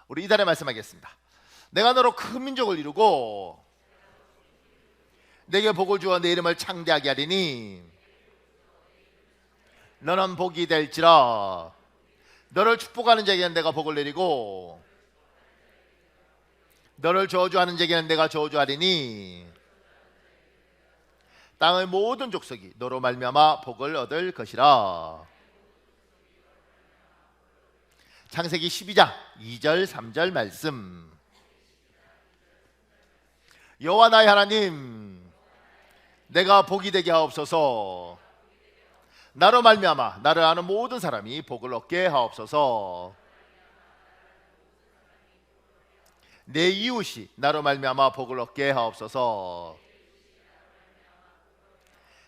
우리 이달에 말씀하겠습니다. 내가 너로 큰 민족을 이루고 내게 복을 주어 내 이름을 창대하게 하리니 너는 복이 될지라. 너를 축복하는 자에게는 내가 복을 내리고 너를 저주하는 자에게는 내가 저주하리니 땅의 모든 족속이 너로 말미암아 복을 얻을 것이라. 창세기 12장 2절 3절 말씀. 여호와 나의 하나님, 내가 복이 되게 하옵소서. 나로 말미암아 나를 아는 모든 사람이 복을 얻게 하옵소서. 내 이웃이 나로 말미암아 복을 얻게 하옵소서.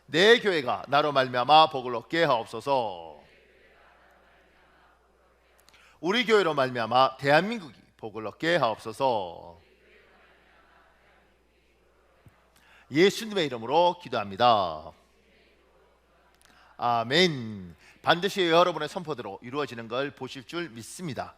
내 교회가 나로 말미암아 복을 얻게 하옵소서. 우리 교회로 말미암아 대한민국이 복을 얻게 하옵소서. 예수님의 이름으로 기도합니다. 아멘. 반드시 여러분의 선포대로 이루어지는 걸 보실 줄 믿습니다.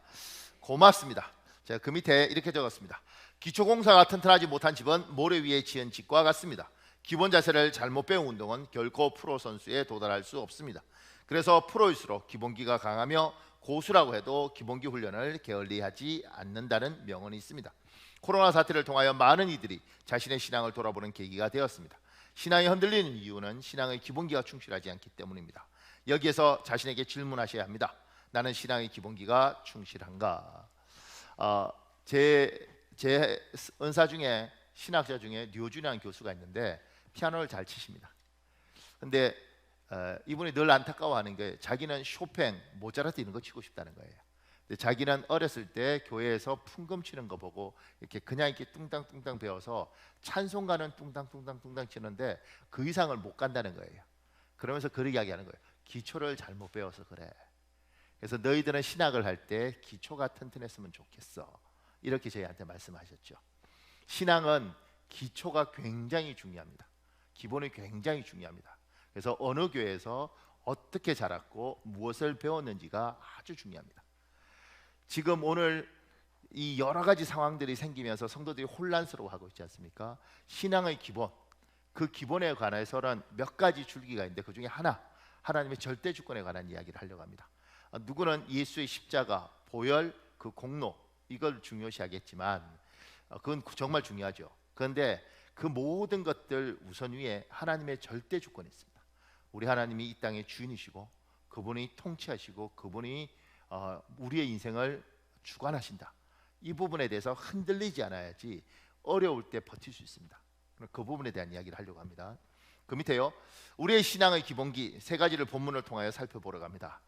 고맙습니다. 제가 그 밑에 이렇게 적었습니다. 기초공사가 튼튼하지 못한 집은 모래 위에 지은 집과 같습니다. 기본 자세를 잘못 배운 운동은 결코 프로 선수에 도달할 수 없습니다. 그래서 프로일수록 기본기가 강하며 고수라고 해도 기본기 훈련을 게을리하지 않는다는 명언이 있습니다. 코로나 사태를 통하여 많은 이들이 자신의 신앙을 돌아보는 계기가 되었습니다. 신앙이 흔들리는 이유는 신앙의 기본기가 충실하지 않기 때문입니다. 여기에서 자신에게 질문하셔야 합니다. 나는 신앙의 기본기가 충실한가? 제 은사 중에 신학자 중에 류준양 교수가 있는데 피아노를 잘 치십니다. 근데 이분이 늘 안타까워하는 게 자기는 쇼팽, 모차르트 이런 거 치고 싶다는 거예요. 근데 자기는 어렸을 때 교회에서 풍금 치는 거 보고 이렇게 그냥 이렇게 뚱땅뚱땅 배워서 찬송가는 뚱땅뚱땅 치는데 그 이상을 못 간다는 거예요. 그러면서 그렇게 이야기하는 거예요. 기초를 잘못 배워서 그래. 그래서 너희들은 신학을 할 때 기초가 튼튼했으면 좋겠어. 이렇게 저희한테 말씀하셨죠. 신앙은 기초가 굉장히 중요합니다. 기본이 굉장히 중요합니다. 그래서 어느 교회에서 어떻게 자랐고 무엇을 배웠는지가 아주 중요합니다. 지금 오늘 이 여러 가지 상황들이 생기면서 성도들이 혼란스러워하고 있지 않습니까? 신앙의 기본, 그 기본에 관해서는 몇 가지 줄기가 있는데 그 중에 하나님의 절대 주권에 관한 이야기를 하려고 합니다. 누구는 예수의 십자가, 보혈, 그 공로 이걸 중요시하겠지만 그건 정말 중요하죠. 그런데 그 모든 것들 우선 위에 하나님의 절대 주권이 있습니다. 우리 하나님이 이 땅의 주인이시고 그분이 통치하시고 그분이 우리의 인생을 주관하신다. 이 부분에 대해서 흔들리지 않아야지 어려울 때 버틸 수 있습니다. 그 부분에 대한 이야기를 하려고 합니다. 그 밑에요, 우리의 신앙의 기본기 세 가지를 본문을 통하여 살펴보려고 합니다.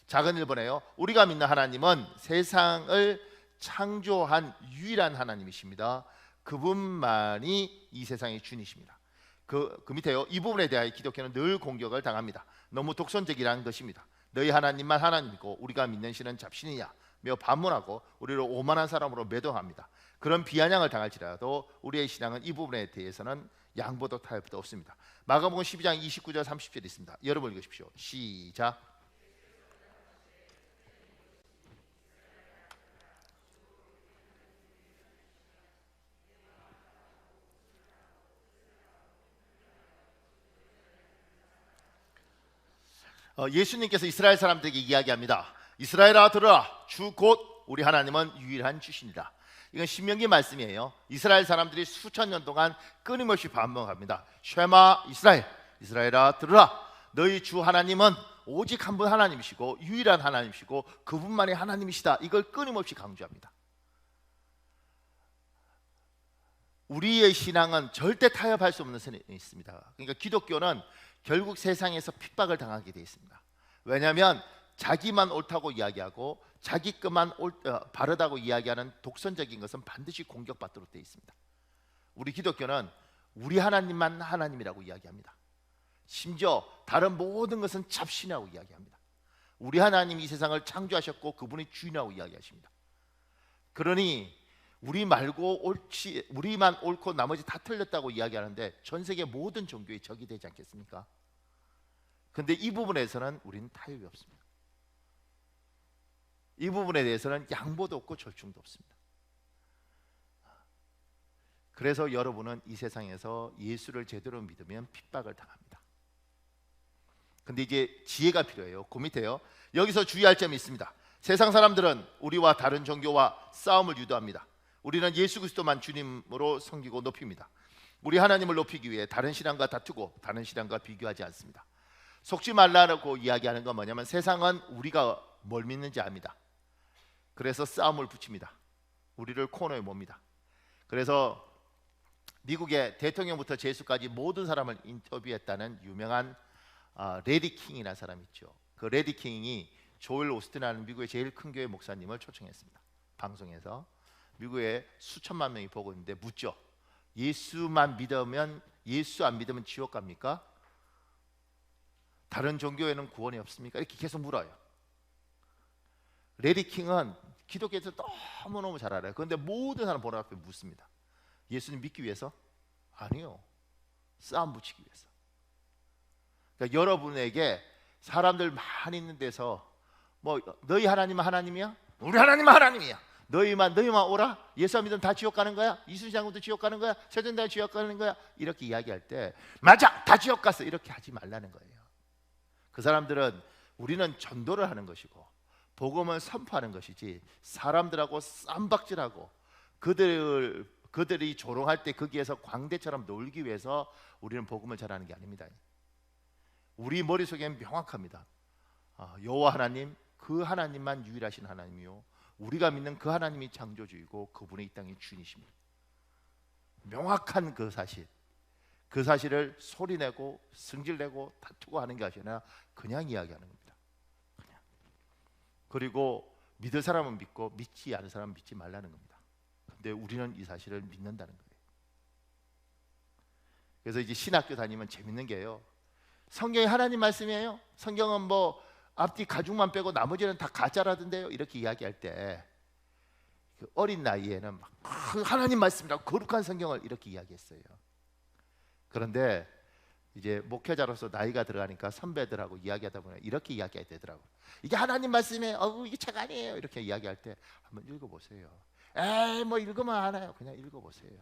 작은 1번에요, 우리가 믿는 하나님은 세상을 창조한 유일한 하나님이십니다. 그분만이 이 세상의 주인이십니다. 그 밑에요, 이 부분에 대하여 기독교는 늘 공격을 당합니다. 너무 독선적이라는 것입니다. 너희 하나님만 하나님이고 우리가 믿는 신은 잡신이냐 며 반문하고 우리를 오만한 사람으로 매도합니다. 그런 비아냥을 당할지라도 우리의 신앙은 이 부분에 대해서는 양보도 타협도 없습니다. 마가복음 12장 29절 30절 있습니다. 여러분 읽으십시오. 시작. 예수님께서 이스라엘 사람들에게 이야기합니다. 이스라엘아 들으라, 주 곧 우리 하나님은 유일한 주신이다. 이건 신명기 말씀이에요. 이스라엘 사람들이 수천 년 동안 끊임없이 반복합니다. 쉐마 이스라엘, 이스라엘아 들으라, 너희 주 하나님은 오직 한 분 하나님이시고 유일한 하나님이시고 그분만이 하나님이시다. 이걸 끊임없이 강조합니다. 우리의 신앙은 절대 타협할 수 없는 선이 있습니다. 그러니까 기독교는 결국 세상에서 핍박을 당하게 되어 있습니다. 왜냐하면 자기만 옳다고 이야기하고 자기 것만 바르다고 이야기하는 독선적인 것은 반드시 공격받도록 되어 있습니다. 우리 기독교는 우리 하나님만 하나님이라고 이야기합니다. 심지어 다른 모든 것은 잡신이라고 이야기합니다. 우리 하나님이 이 세상을 창조하셨고 그분이 주인이라고 이야기하십니다. 그러니 우리만 옳고 나머지 다 틀렸다고 이야기하는데 전 세계 모든 종교의 적이 되지 않겠습니까? 그런데 이 부분에서는 우리는 타협이 없습니다. 이 부분에 대해서는 양보도 없고 절충도 없습니다. 그래서 여러분은 이 세상에서 예수를 제대로 믿으면 핍박을 당합니다. 근데 이제 지혜가 필요해요. 그 밑에요. 여기서 주의할 점이 있습니다. 세상 사람들은 우리와 다른 종교와 싸움을 유도합니다. 우리는 예수 그리스도만 주님으로 섬기고 높입니다. 우리 하나님을 높이기 위해 다른 신앙과 다투고 다른 신앙과 비교하지 않습니다. 속지 말라고 이야기하는 건 뭐냐면 세상은 우리가 뭘 믿는지 압니다. 그래서 싸움을 붙입니다. 우리를 코너에 몹니다. 그래서 미국의 대통령부터 제수까지 모든 사람을 인터뷰했다는 유명한 레디 킹이라는 사람이 있죠. 그 레디 킹이 조엘 오스틴이라는 미국의 제일 큰 교회 목사님을 초청했습니다. 방송에서 미국에 수천만 명이 보고 있는데 묻죠. 예수만 믿으면, 예수 안 믿으면 지옥 갑니까? 다른 종교에는 구원이 없습니까? 이렇게 계속 물어요. 레디 킹은 기독교에서 너무너무 잘 알아요. 그런데 모든 사람 보는 앞에 묻습니다. 예수님 믿기 위해서? 아니요. 싸움 붙이기 위해서. 그러니까 여러분에게 사람들 많이 있는 데서 뭐 너희 하나님은 하나님이야? 우리 하나님은 하나님이야. 너희만 오라? 예수 안 믿으면 다 지옥 가는 거야? 이순신장군도 지옥 가는 거야? 세존대왕 지옥 가는 거야? 이렇게 이야기할 때 맞아! 다 지옥 갔어! 이렇게 하지 말라는 거예요. 그 사람들은 우리는 전도를 하는 것이고 복음을 선포하는 것이지 사람들하고 쌈박질하고 그들이 조롱할 때 거기에서 광대처럼 놀기 위해서 우리는 복음을 전하는 게 아닙니다. 우리 머릿속에는 명확합니다. 여호와 하나님, 그 하나님만 유일하신 하나님이요 우리가 믿는 그 하나님이 창조주이고 그분이 이 땅의 주인이십니다. 명확한 그 사실을 소리내고 승질내고 다투고 하는 게 아니라 그냥 이야기하는 겁니다. 그냥. 그리고 믿을 사람은 믿고 믿지 않은 사람은 믿지 말라는 겁니다. 근데 우리는 이 사실을 믿는다는 거예요. 그래서 이제 신학교 다니면 재밌는 게요, 성경이 하나님 말씀이에요? 성경은 뭐 앞뒤 가죽만 빼고 나머지는 다 가짜라던데요? 이렇게 이야기할 때 그 어린 나이에는 막 하나님 말씀이라고 거룩한 성경을 이렇게 이야기했어요. 그런데 이제 목회자로서 나이가 들어가니까 선배들하고 이야기하다 보면 이렇게 이야기해야 되더라고요. 이게 하나님 말씀이에요. 이게 책 아니에요. 이렇게 이야기할 때 한번 읽어보세요. 에이 뭐 읽으면 알아요. 그냥 읽어보세요.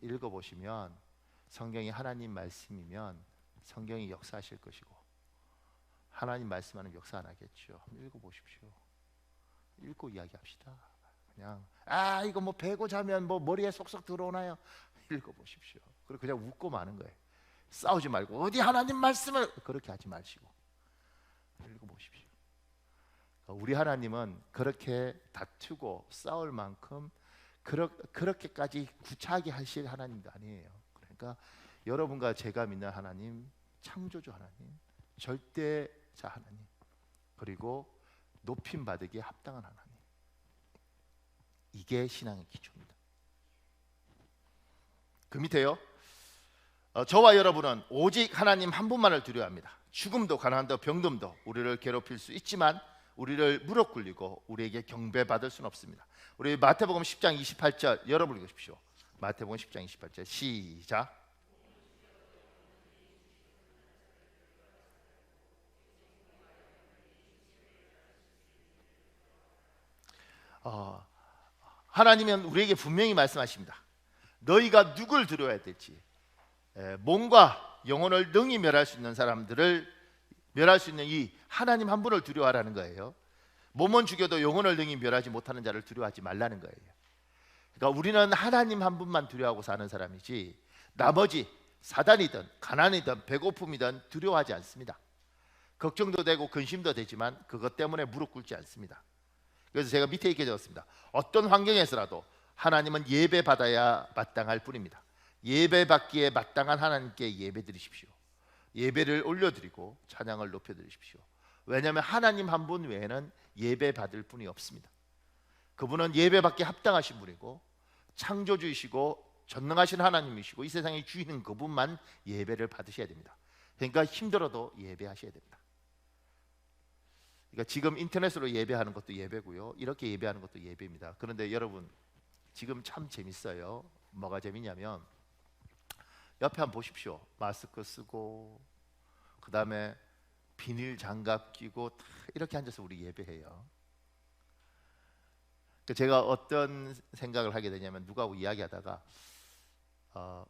읽어보시면 성경이 하나님 말씀이면 성경이 역사하실 것이고 하나님 말씀하는 역사 안 하겠죠. 한번 읽어보십시오. 읽고 이야기합시다. 그냥 이거 뭐 베고 자면 뭐 머리에 쏙쏙 들어오나요? 읽어보십시오. 그리고 그냥 웃고 마는 거예요. 싸우지 말고 어디 하나님 말씀을 그렇게 하지 마시고 읽어보십시오. 우리 하나님은 그렇게 다투고 싸울 만큼 그렇게까지 구차하게 하실 하나님도 아니에요. 그러니까 여러분과 제가 믿는 하나님, 창조주 하나님, 절대자 하나님, 그리고 높임 받으기에 합당한 하나님, 이게 신앙의 기초입니다. 그 밑에요, 저와 여러분은 오직 하나님 한 분만을 두려워합니다. 죽음도 가난도 병듦도 우리를 괴롭힐 수 있지만 우리를 무릎 꿇리고 우리에게 경배받을 수는 없습니다. 우리 마태복음 10장 28절 여러분 읽으십시오. 마태복음 10장 28절 시작. 하나님은 우리에게 분명히 말씀하십니다. 너희가 누굴 두려워해야 될지, 몸과 영혼을 능히 멸할 수 있는 사람들을 멸할 수 있는 이 하나님 한 분을 두려워하라는 거예요. 몸은 죽여도 영혼을 능히 멸하지 못하는 자를 두려워하지 말라는 거예요. 그러니까 우리는 하나님 한 분만 두려워하고 사는 사람이지 나머지 사단이든 가난이든 배고픔이든 두려워하지 않습니다. 걱정도 되고 근심도 되지만 그것 때문에 무릎 꿇지 않습니다. 그래서 제가 밑에 이렇게 적었습니다. 어떤 환경에서라도 하나님은 예배 받아야 마땅할 뿐입니다. 예배 받기에 마땅한 하나님께 예배 드리십시오. 예배를 올려드리고 찬양을 높여드리십시오. 왜냐하면 하나님 한 분 외에는 예배 받을 분이 없습니다. 그분은 예배 받기에 합당하신 분이고 창조주이시고 전능하신 하나님이시고 이 세상의 주인은 그분만 예배를 받으셔야 됩니다. 그러니까 힘들어도 예배하셔야 됩니다. 그러니까 지금 인터넷으로 예배하는 것도 예배고요, 이렇게 예배하는 것도 예배입니다. 그런데 여러분 지금 참 재밌어요. 뭐가 재밌냐면 옆에 한번 보십시오. 마스크 쓰고 그 다음에 비닐 장갑 끼고 다 이렇게 앉아서 우리 예배해요. 제가 어떤 생각을 하게 되냐면 누구하고 이야기하다가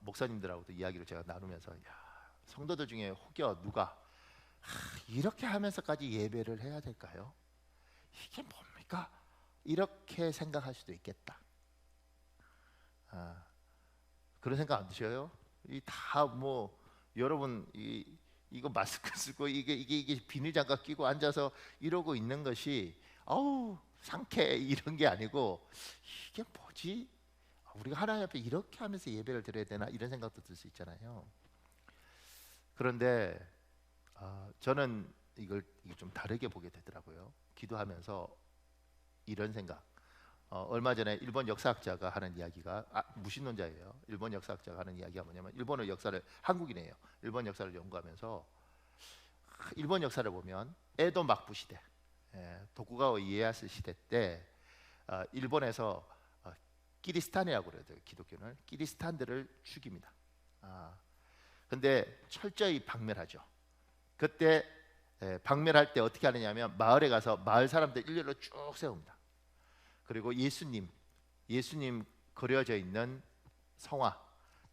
목사님들하고도 이야기를 제가 나누면서 성도들 중에 혹여 누가 이렇게 하면서까지 예배를 해야 될까요? 이게 뭡니까? 이렇게 생각할 수도 있겠다. 그런 생각 안 드셔요? 이 다 뭐 여러분 이거 마스크 쓰고 이게 비닐 장갑 끼고 앉아서 이러고 있는 것이 아우 상쾌 이런 게 아니고 이게 뭐지? 우리가 하나님 앞에 이렇게 하면서 예배를 드려야 되나 이런 생각도 들 수 있잖아요. 그런데 저는 이게 좀 다르게 보게 되더라고요. 기도하면서 이런 생각. 얼마 전에 일본 역사학자가 하는 이야기가 무신론자예요. 일본 역사학자가 하는 이야기가 뭐냐면 일본의 역사를 한국인이에요. 일본 역사를 연구하면서 일본 역사를 보면 에도 막부 시대, 도쿠가와 이에야스 시대 때 일본에서 키리스탄이라고 그래요. 기독교는 키리스탄들을 죽입니다. 근데 철저히 박멸하죠. 그때 박멸할 때 어떻게 하느냐면 마을에 가서 마을 사람들 일렬로 쭉 세웁니다. 그리고 예수님 그려져 있는 성화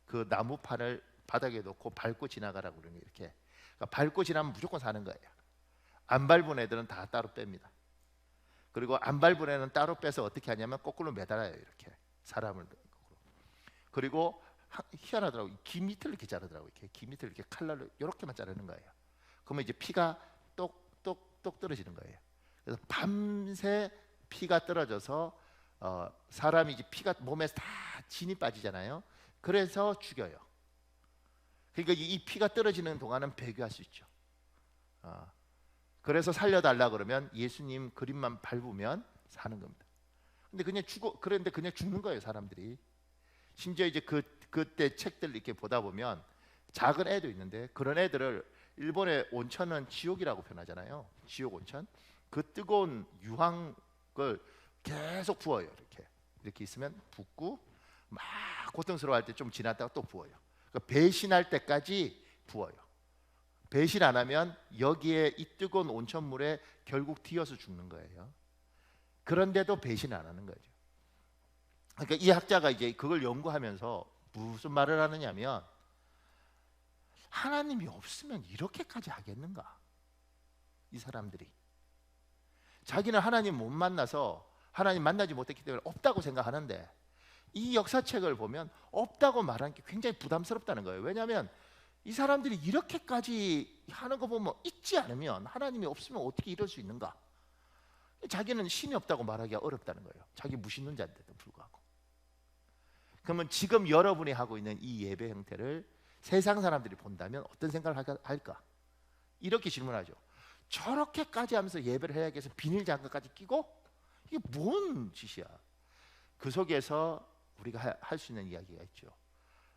그 나무판을 바닥에 놓고 밟고 지나가라고 그러는 이렇게. 그러니까 밟고 지나면 무조건 사는 거예요. 안 밟은 애들은 다 따로 뺍니다. 그리고 안 밟은 애는 따로 빼서 어떻게 하냐면 거꾸로 매달아요. 이렇게 사람을. 그리고 희한하더라고요. 귀 밑을 이렇게 자르더라고요. 이렇게 귀 밑을 이렇게 칼날로 이렇게만 자르는 거예요. 그러면 이제 피가 똑똑똑 떨어지는 거예요. 그래서 밤새 피가 떨어져서 사람이 이제 피가 몸에서 다 진이 빠지잖아요. 그래서 죽여요. 그러니까 이 피가 떨어지는 동안은 배교할 수 있죠. 그래서 살려달라 그러면 예수님 그림만 밟으면 사는 겁니다. 그런데 그냥 죽는 거예요, 사람들이. 심지어 이제 그때 책들 이렇게 보다 보면 작은 애도 있는데 그런 애들을 일본의 온천은 지옥이라고 표현하잖아요. 지옥 온천. 그 뜨거운 유황을 계속 부어요. 이렇게 있으면 붓고 막 고통스러워할 때 좀 지났다가 또 부어요. 그러니까 배신할 때까지 부어요. 배신 안 하면 여기에 이 뜨거운 온천물에 결국 튀어서 죽는 거예요. 그런데도 배신 안 하는 거죠. 그러니까 이 학자가 이제 그걸 연구하면서 무슨 말을 하느냐면 하나님이 없으면 이렇게까지 하겠는가? 이 사람들이 자기는 하나님 못 만나서 하나님 만나지 못했기 때문에 없다고 생각하는데 이 역사책을 보면 없다고 말하는 게 굉장히 부담스럽다는 거예요. 왜냐하면 이 사람들이 이렇게까지 하는 거 보면 잊지 않으면 하나님이 없으면 어떻게 이럴 수 있는가? 자기는 신이 없다고 말하기가 어렵다는 거예요. 자기 무신론자인데도 불구하고. 그러면 지금 여러분이 하고 있는 이 예배 형태를 세상 사람들이 본다면 어떤 생각을 할까? 이렇게 질문하죠. 저렇게까지 하면서 예배를 해야 해서 비닐 장갑까지 끼고 이게 뭔 짓이야? 그 속에서 우리가 할 수 있는 이야기가 있죠.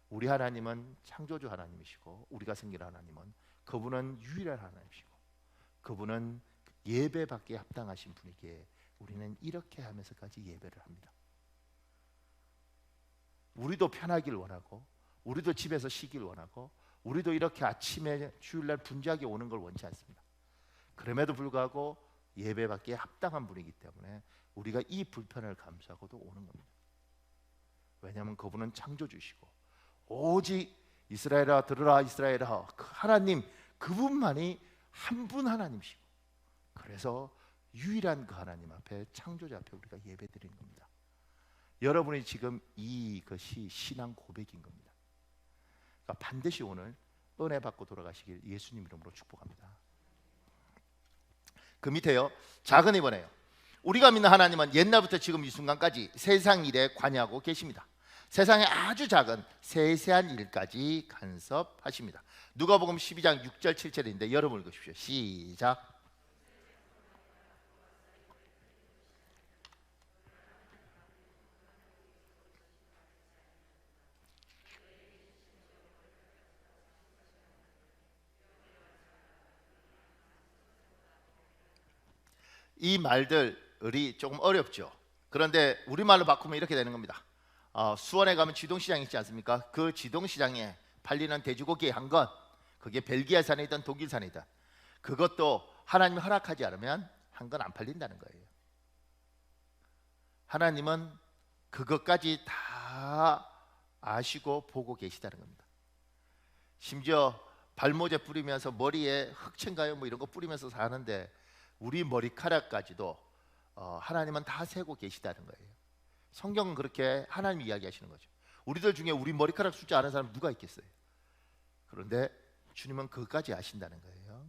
우리 하나님은 창조주 하나님이시고 우리가 섬기는 하나님은 그분은 유일한 하나님이시고 그분은 예배받기에 합당하신 분이기에 우리는 이렇게 하면서까지 예배를 합니다. 우리도 편하길 원하고 우리도 집에서 쉬길 원하고 우리도 이렇게 아침에 주일날 분주하게 오는 걸 원치 않습니다. 그럼에도 불구하고 예배받기에 합당한 분이기 때문에 우리가 이 불편을 감수하고도 오는 겁니다. 왜냐하면 그분은 창조주시고 오직 이스라엘아 들으라 이스라엘아 그 하나님 그분만이 한 분 하나님이시고 그래서 유일한 그 하나님 앞에 창조주 앞에 우리가 예배드리는 겁니다. 여러분이 지금 이것이 신앙 고백인 겁니다. 그러니까 반드시 오늘 은혜 받고 돌아가시길 예수님 이름으로 축복합니다. 그 밑에요. 작은 이번에요. 우리가 믿는 하나님은 옛날부터 지금 이 순간까지 세상 일에 관여하고 계십니다. 세상에 아주 작은 세세한 일까지 간섭하십니다. 누가복음 12장 6절 7절인데 여러분 읽으십시오. 시작. 이 말들이 조금 어렵죠. 그런데 우리말로 바꾸면 이렇게 되는 겁니다. 수원에 가면 지동시장 있지 않습니까? 그 지동시장에 팔리는 돼지고기의 한 건 그게 벨기에산이든 독일산이든 그것도 하나님이 허락하지 않으면 한 건 안 팔린다는 거예요. 하나님은 그것까지 다 아시고 보고 계시다는 겁니다. 심지어 발모제 뿌리면서 머리에 흑채인가요? 뭐 이런 거 뿌리면서 사는데 우리 머리카락까지도 하나님은 다 세고 계시다는 거예요. 성경은 그렇게 하나님이 이야기하시는 거죠. 우리들 중에 우리 머리카락 숫자 아는 사람 누가 있겠어요? 그런데 주님은 그것까지 아신다는 거예요.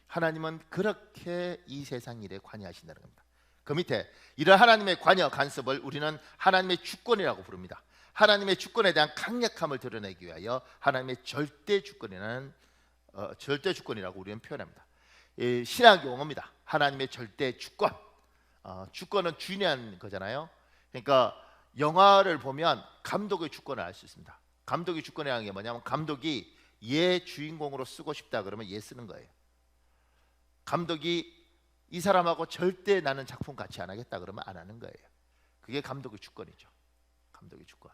하나님은 그렇게 이 세상 일에 관여하신다는 겁니다. 그 밑에 이런 하나님의 관여 간섭을 우리는 하나님의 주권이라고 부릅니다. 하나님의 주권에 대한 강력함을 드러내기 위하여 하나님의 절대 주권이라는 절대 주권이라고 우리는 표현합니다. 신학 용어입니다. 하나님의 절대 주권. 주권은 주인한 거잖아요. 그러니까 영화를 보면 감독의 주권을 알 수 있습니다. 감독의 주권이라는 게 뭐냐면 감독이 얘 주인공으로 쓰고 싶다 그러면 얘 쓰는 거예요. 감독이 이 사람하고 절대 나는 작품 같이 안 하겠다 그러면 안 하는 거예요. 그게 감독의 주권이죠. 감독의 주권.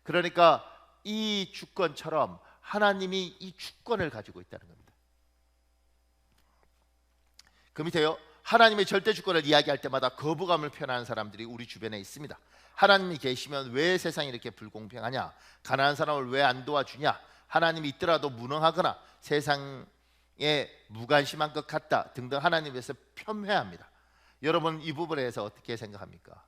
그러니까 이 주권처럼 하나님이 이 주권을 가지고 있다는 겁니다. 그 밑에요. 하나님의 절대 주권을 이야기할 때마다 거부감을 표현하는 사람들이 우리 주변에 있습니다. 하나님이 계시면 왜 세상이 이렇게 불공평하냐? 가난한 사람을 왜 안 도와주냐? 하나님이 있더라도 무능하거나 세상에 무관심한 것 같다 등등 하나님에 대해서 폄훼합니다. 여러분 이 부분에 대해서 어떻게 생각합니까?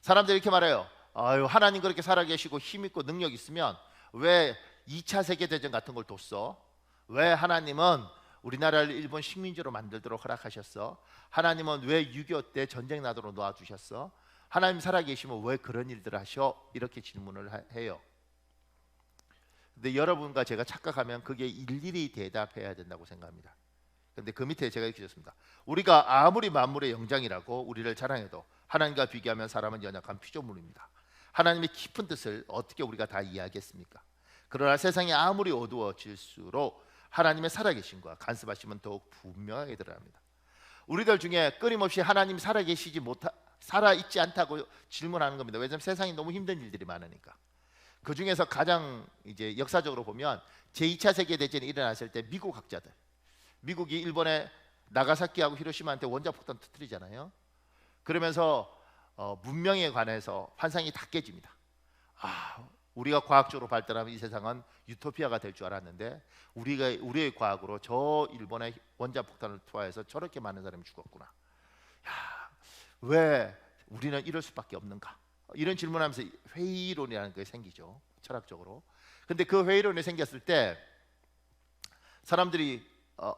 사람들이 이렇게 말해요. 아유, 하나님 그렇게 살아계시고 힘있고 능력 있으면 왜 2차 세계대전 같은 걸 뒀어? 왜 하나님은 우리나라를 일본 식민지로 만들도록 허락하셨어? 하나님은 왜 6.25 때 전쟁 나도록 놓아주셨어? 하나님 살아계시면 왜 그런 일들을 하셔? 이렇게 질문을 해요. 근데 여러분과 제가 착각하면 그게 일일이 대답해야 된다고 생각합니다. 근데 그 밑에 제가 이렇게 적습니다. 우리가 아무리 만물의 영장이라고 우리를 자랑해도 하나님과 비교하면 사람은 연약한 피조물입니다. 하나님의 깊은 뜻을 어떻게 우리가 다 이해하겠습니까? 그러나 세상이 아무리 어두워질수록 하나님의 살아계심과 간섭하심은 더욱 분명하게 드러납니다. 우리들 중에 끊임없이 하나님 살아있지 않다고 질문하는 겁니다. 왜냐하면 세상에 너무 힘든 일들이 많으니까. 그 중에서 가장 이제 역사적으로 보면 제2차 세계대전이 일어났을 때 미국 학자들, 미국이 일본의 나가사키하고 히로시마한테 원자폭탄 터뜨리잖아요. 그러면서 문명에 관해서 환상이 다 깨집니다. 우리가 과학적으로 발달하면 이 세상은 유토피아가 될 줄 알았는데 우리의 과학으로 저 일본의 원자폭탄을 투하해서 저렇게 많은 사람이 죽었구나. 야, 왜 우리는 이럴 수밖에 없는가? 이런 질문하면서 회의론이라는 게 생기죠. 철학적으로. 근데 그 회의론이 생겼을 때 사람들이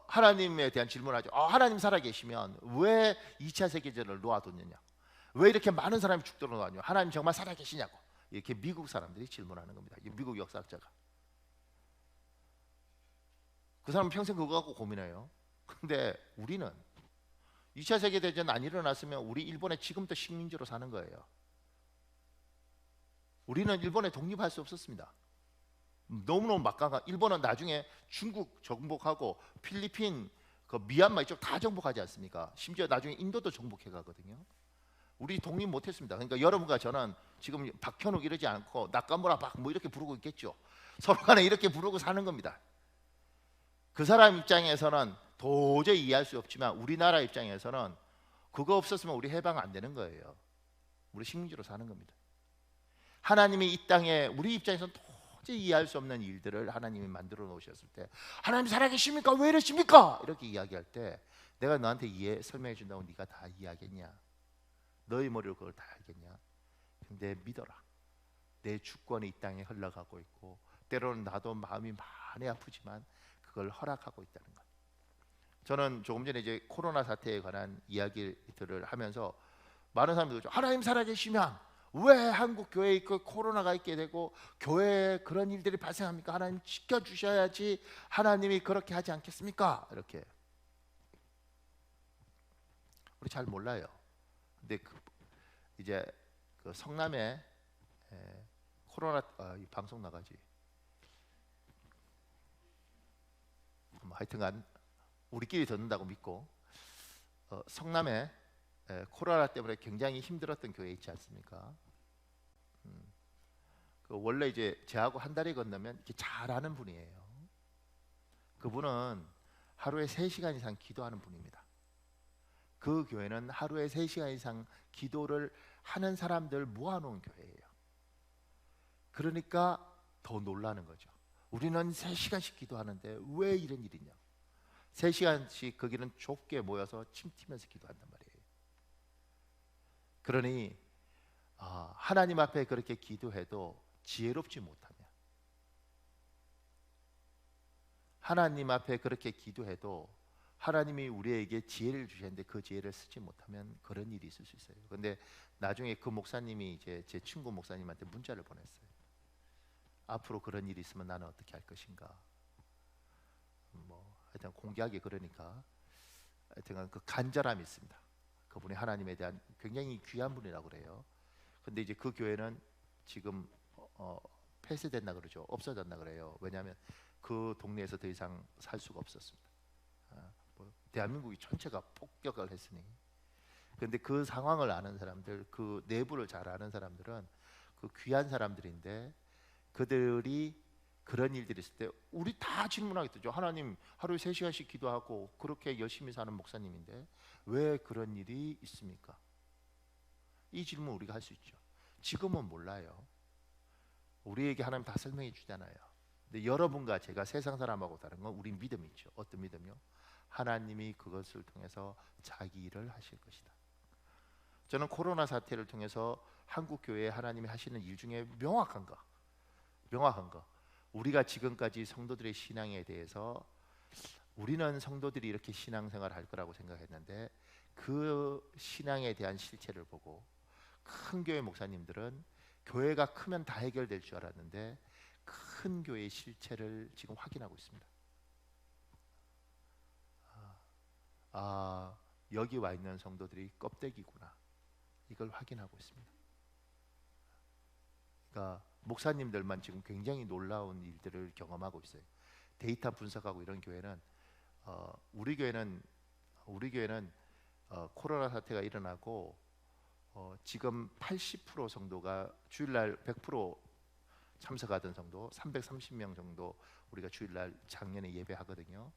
하나님에 대한 질문을 하죠. 하나님 살아계시면 왜 2차 세계대전을 놓아뒀느냐? 왜 이렇게 많은 사람이 죽도록 놓았냐? 하나님 정말 살아계시냐고. 이렇게 미국 사람들이 질문하는 겁니다. 미국 역사학자가. 그 사람은 평생 그거 갖고 고민해요. 근데 우리는 2차 세계대전 안 일어났으면 우리 일본에 지금도 식민지로 사는 거예요. 우리는 일본에 독립할 수 없었습니다. 너무너무 막강한. 일본은 나중에 중국 정복하고 필리핀, 그 미얀마 이쪽 다 정복하지 않습니까? 심지어 나중에 인도도 정복해 가거든요. 우리 독립 못했습니다. 그러니까 여러분과 저는 지금 박현욱 이러지 않고 낙가무라 박 뭐 이렇게 부르고 있겠죠. 서로 간에 이렇게 부르고 사는 겁니다. 그 사람 입장에서는 도저히 이해할 수 없지만 우리나라 입장에서는 그거 없었으면 우리 해방 안 되는 거예요. 우리 식민지로 사는 겁니다. 하나님이 이 땅에 우리 입장에서는 도저히 이해할 수 없는 일들을 하나님이 만들어 놓으셨을 때 하나님 살아계십니까? 왜 이러십니까? 이렇게 이야기할 때 내가 너한테 설명해 준다고 네가 다 이해하겠냐? 너의 머리로 그걸 다 알겠냐? 근데 믿어라. 내 주권이 이 땅에 흘러가고 있고 때로는 나도 마음이 많이 아프지만 그걸 허락하고 있다는 것. 저는 조금 전에 이제 코로나 사태에 관한 이야기들을 하면서 많은 사람들이 하나님 살아계시면 왜 한국 교회에 있고 코로나가 있게 되고 교회에 그런 일들이 발생합니까? 하나님 지켜주셔야지 하나님이 그렇게 하지 않겠습니까? 이렇게. 우리 잘 몰라요. 근데 이제 그 성남에 코로나 이 방송 나가지. 하여튼간 우리끼리 듣는다고 믿고 성남에 코로나 때문에 굉장히 힘들었던 교회 있지 않습니까? 그 원래 이제 제하고 한 달이 건너면 이렇게 잘하는 분이에요. 그분은 하루에 3시간 이상 기도하는 분입니다. 그 교회는 하루에 3시간 이상 기도를 하는 사람들 모아놓은 교회예요. 그러니까 더 놀라는 거죠. 우리는 3시간씩 기도하는데 왜 이런 일이냐. 3시간씩 거기는 좁게 모여서 침 튀면서 기도한단 말이에요. 그러니 하나님 앞에 그렇게 기도해도 지혜롭지 못하면, 하나님 앞에 그렇게 기도해도 하나님이 우리에게 지혜를 주셨는데 그 지혜를 쓰지 못하면 그런 일이 있을 수 있어요. 근데 나중에 그 목사님이 이제 제 친구 목사님한테 문자를 보냈어요. 앞으로 그런 일이 있으면 나는 어떻게 할 것인가. 뭐 하여튼 공개하기 그러니까 하여튼 그 간절함이 있습니다. 그분이 하나님에 대한 굉장히 귀한 분이라고 그래요. 근데 이제 그 교회는 지금 폐쇄됐나 그러죠. 없어졌나 그래요. 왜냐하면 그 동네에서 더 이상 살 수가 없었습니다. 대한민국이 전체가 폭격을 했으니. 그런데 그 상황을 아는 사람들, 그 내부를 잘 아는 사람들은 그 귀한 사람들인데, 그들이 그런 일들이 있을 때 우리 다 질문하겠죠. 하나님, 하루에 3시간씩 기도하고 그렇게 열심히 사는 목사님인데 왜 그런 일이 있습니까? 이 질문 우리가 할 수 있죠. 지금은 몰라요. 우리에게 하나님 다 설명해 주잖아요. 근데 여러분과 제가 세상 사람하고 다른 건 우리 믿음이 있죠. 어떤 믿음이요? 하나님이 그것을 통해서 자기 일을 하실 것이다. 저는 코로나 사태를 통해서 한국 교회에 하나님이 하시는 일 중에 명확한 거, 우리가 지금까지 성도들의 신앙에 대해서 우리는 성도들이 이렇게 신앙생활을 할 거라고 생각했는데, 그 신앙에 대한 실체를 보고 큰 교회 목사님들은 교회가 크면 다 해결될 줄 알았는데 큰 교회의 실체를 지금 확인하고 있습니다. 여기 와 있는 성도들이 껍데기구나, 이걸 확인하고 있습니다. 그러니까 목사님들만 지금 굉장히 놀라운 일들을 경험하고 있어요. 데이터 분석하고 이런 교회는 우리 교회는 코로나 사태가 일어나고 지금 80% 성도가 주일날 100% 참석하던 성도 330명 정도 우리가 주일날 작년에 예배하거든요.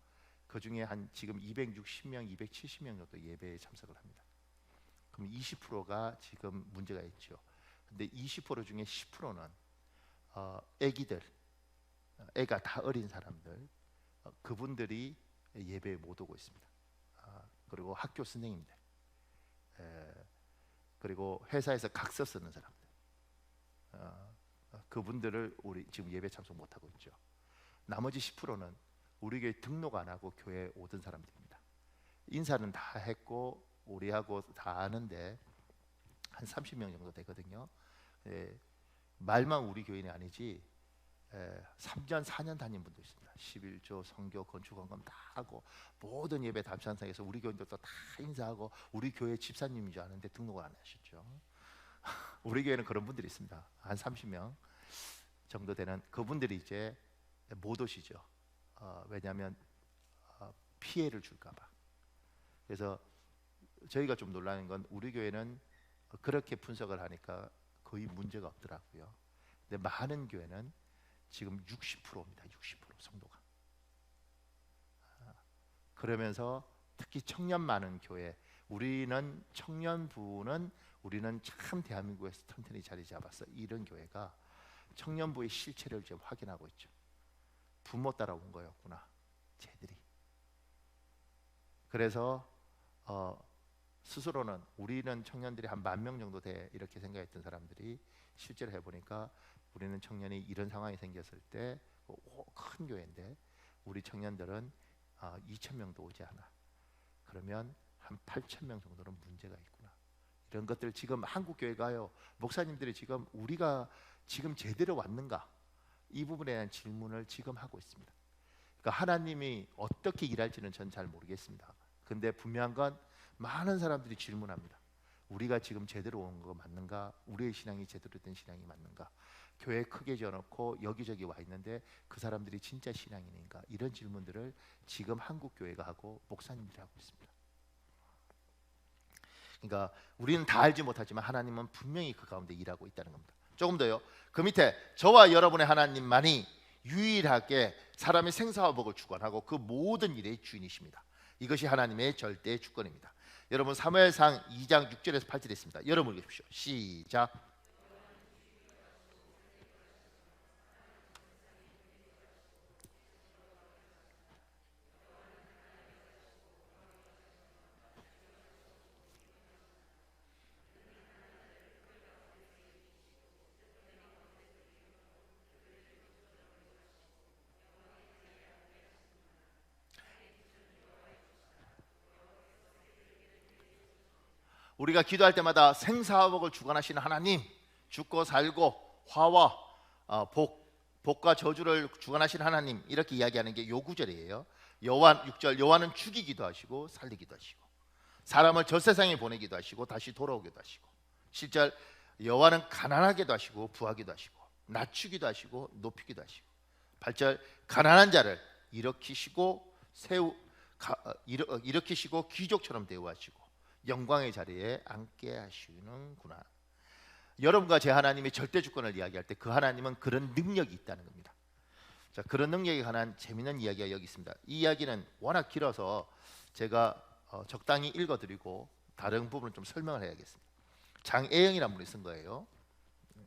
그 중에 한 지금 260명, 270명 정도 예배에 참석을 합니다. 그럼 20%가 지금 문제가 있죠. 근데 20% 중에 10%는 애기들, 애가 다 어린 사람들, 그분들이 예배에 못 오고 있습니다. 그리고 학교 선생님들, 그리고 회사에서 각서 쓰는 사람들, 그분들을 우리 지금 예배 참석 못 하고 있죠. 나머지 10%는 우리 교회 등록 안 하고 교회에 오던 사람들입니다. 인사는 다 했고 우리하고 다 아는데 한 30명 정도 되거든요. 말만 우리 교인이 아니지 3년 4년 다닌 분도 있습니다. 11조 성교 건축 헌금 다 하고 모든 예배 답찬상에서 우리 교인들도 다 인사하고 우리 교회 집사님인 줄 아는데 등록을 안 하셨죠. 우리 교회는 그런 분들이 있습니다. 한 30명 정도 되는 그분들이 이제 못 오시죠. 왜냐하면 피해를 줄까 봐. 그래서 저희가 좀 놀라는 건 우리 교회는 그렇게 분석을 하니까 거의 문제가 없더라고요. 근데 많은 교회는 지금 60%입니다. 60% 성도가. 그러면서 특히 청년 많은 교회, 우리는 청년부는 우리는 참 대한민국에서 튼튼히 자리 잡았어. 이런 교회가 청년부의 실체를 지금 확인하고 있죠. 부모 따라온 거였구나, 쟤들이. 그래서 스스로는 우리는 청년들이 한 10,000명 정도 돼 이렇게 생각했던 사람들이 실제로 해보니까 우리는 청년이 이런 상황이 생겼을 때 큰 교회인데 우리 청년들은 2,000명도 오지 않아. 그러면 한 8,000명 정도는 문제가 있구나. 이런 것들 지금 한국 교회가요, 목사님들이 지금 우리가 지금 제대로 왔는가, 이 부분에 대한 질문을 지금 하고 있습니다. 그러니까 하나님이 어떻게 일할지는 전 잘 모르겠습니다. 근데 분명한 건 많은 사람들이 질문합니다. 우리가 지금 제대로 온 거 맞는가? 우리의 신앙이 제대로 된 신앙이 맞는가? 교회 크게 지어놓고 여기저기 와 있는데 그 사람들이 진짜 신앙인인가? 이런 질문들을 지금 한국 교회가 하고 목사님들이 하고 있습니다. 그러니까 우리는 다 알지 못하지만 하나님은 분명히 그 가운데 일하고 있다는 겁니다. 조금 더요. 그 밑에 저와 여러분의 하나님만이 유일하게 사람의 생사와 복을 주관하고 그 모든 일의 주인이십니다. 이것이 하나님의 절대 주권입니다. 여러분 사무엘상 2장 6절에서 8절에 있습니다. 여러분 읽으십시오. 시작. 우리가 기도할 때마다 생사와 복을 주관하시는 하나님, 죽고 살고 화와 복과 저주를 주관하시는 하나님, 이렇게 이야기하는 게 요 구절이에요. 요한 6절, 여호와는 죽이기도 하시고 살리기도 하시고 사람을 저 세상에 보내기도 하시고 다시 돌아오기도 하시고 7절, 여호와는 가난하게도 하시고 부하기도 하시고 낮추기도 하시고 높이기도 하시고 8절, 가난한 자를 일으키시고 일으키시고 귀족처럼 대우하시고 영광의 자리에 앉게 하시는구나. 여러분과 제 하나님의 절대 주권을 이야기할 때 그 하나님은 그런 능력이 있다는 겁니다. 자, 그런 능력에 관한 재미있는 이야기가 여기 있습니다. 이 이야기는 워낙 길어서 제가 적당히 읽어드리고 다른 부분을 좀 설명을 해야겠습니다. 장애영이라는 분이 쓴 거예요.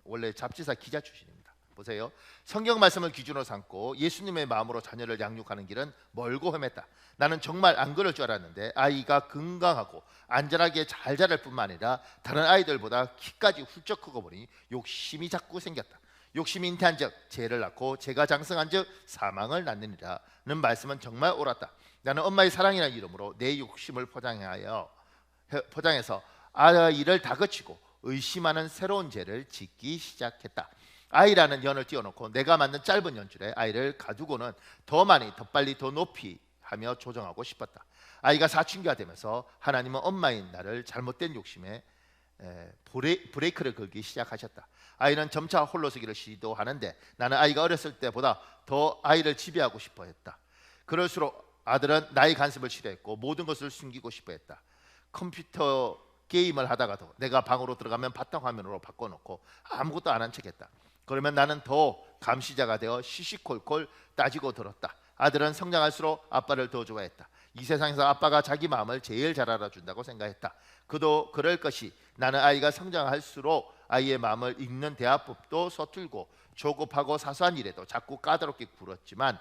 원래 잡지사 기자 출신입니다. 보세요. 성경 말씀을 기준으로 삼고 예수님의 마음으로 자녀를 양육하는 길은 멀고 험했다. 나는 정말 안 그럴 줄 알았는데 아이가 건강하고 안전하게 잘 자랄 뿐만 아니라 다른 아이들보다 키까지 훌쩍 크고 보니 욕심이 자꾸 생겼다. 욕심이 잉태한즉 죄를 낳고 죄가 장성한즉 사망을 낳느니라는 말씀은 정말 옳았다. 나는 엄마의 사랑이라는 이름으로 내 욕심을 포장해서 아이를 다그치고 의심하는 새로운 죄를 짓기 시작했다. 아이라는 연을 띄워놓고 내가 만든 짧은 연줄에 아이를 가두고는 더 많이 더 빨리 더 높이 하며 조정하고 싶었다. 아이가 사춘기가 되면서 하나님은 엄마인 나를 잘못된 욕심에 브레이크를 걸기 시작하셨다. 아이는 점차 홀로 서기를 시도하는데 나는 아이가 어렸을 때보다 더 아이를 지배하고 싶어 했다. 그럴수록 아들은 나의 간섭을 싫어했고 모든 것을 숨기고 싶어 했다. 컴퓨터 게임을 하다가도 내가 방으로 들어가면 바탕화면으로 바꿔놓고 아무것도 안 한 척했다. 그러면 나는 더 감시자가 되어 시시콜콜 따지고 들었다. 아들은 성장할수록 아빠를 더 좋아했다. 이 세상에서 아빠가 자기 마음을 제일 잘 알아준다고 생각했다. 그도 그럴 것이 나는 아이가 성장할수록 아이의 마음을 읽는 대화법도 서툴고 조급하고 사소한 일에도 자꾸 까다롭게 굴었지만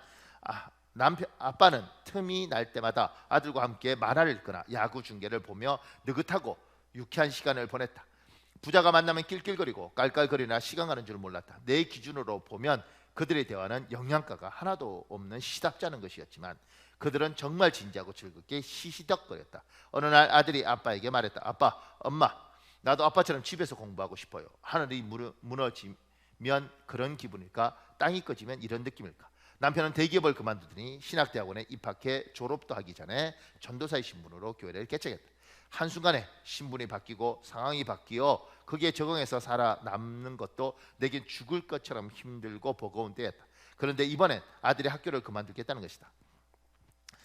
아빠는 틈이 날 때마다 아들과 함께 만화를 읽거나 야구 중계를 보며 느긋하고 유쾌한 시간을 보냈다. 부자가 만나면 낄낄거리고 깔깔거리나 시간 가는 줄 몰랐다. 내 기준으로 보면 그들의 대화는 영양가가 하나도 없는 시답잖은 것이었지만 그들은 정말 진지하고 즐겁게 시시덕거렸다. 어느 날 아들이 아빠에게 말했다. 아빠, 엄마, 나도 아빠처럼 집에서 공부하고 싶어요. 하늘이 무너지면 그런 기분일까? 땅이 꺼지면 이런 느낌일까? 남편은 대기업을 그만두더니 신학대학원에 입학해 졸업도 하기 전에 전도사의 신분으로 교회를 개척했다. 한순간에 신분이 바뀌고 상황이 바뀌어 거기에 적응해서 살아남는 것도 내겐 죽을 것처럼 힘들고 버거운 때였다. 그런데 이번엔 아들이 학교를 그만두겠다는 것이다.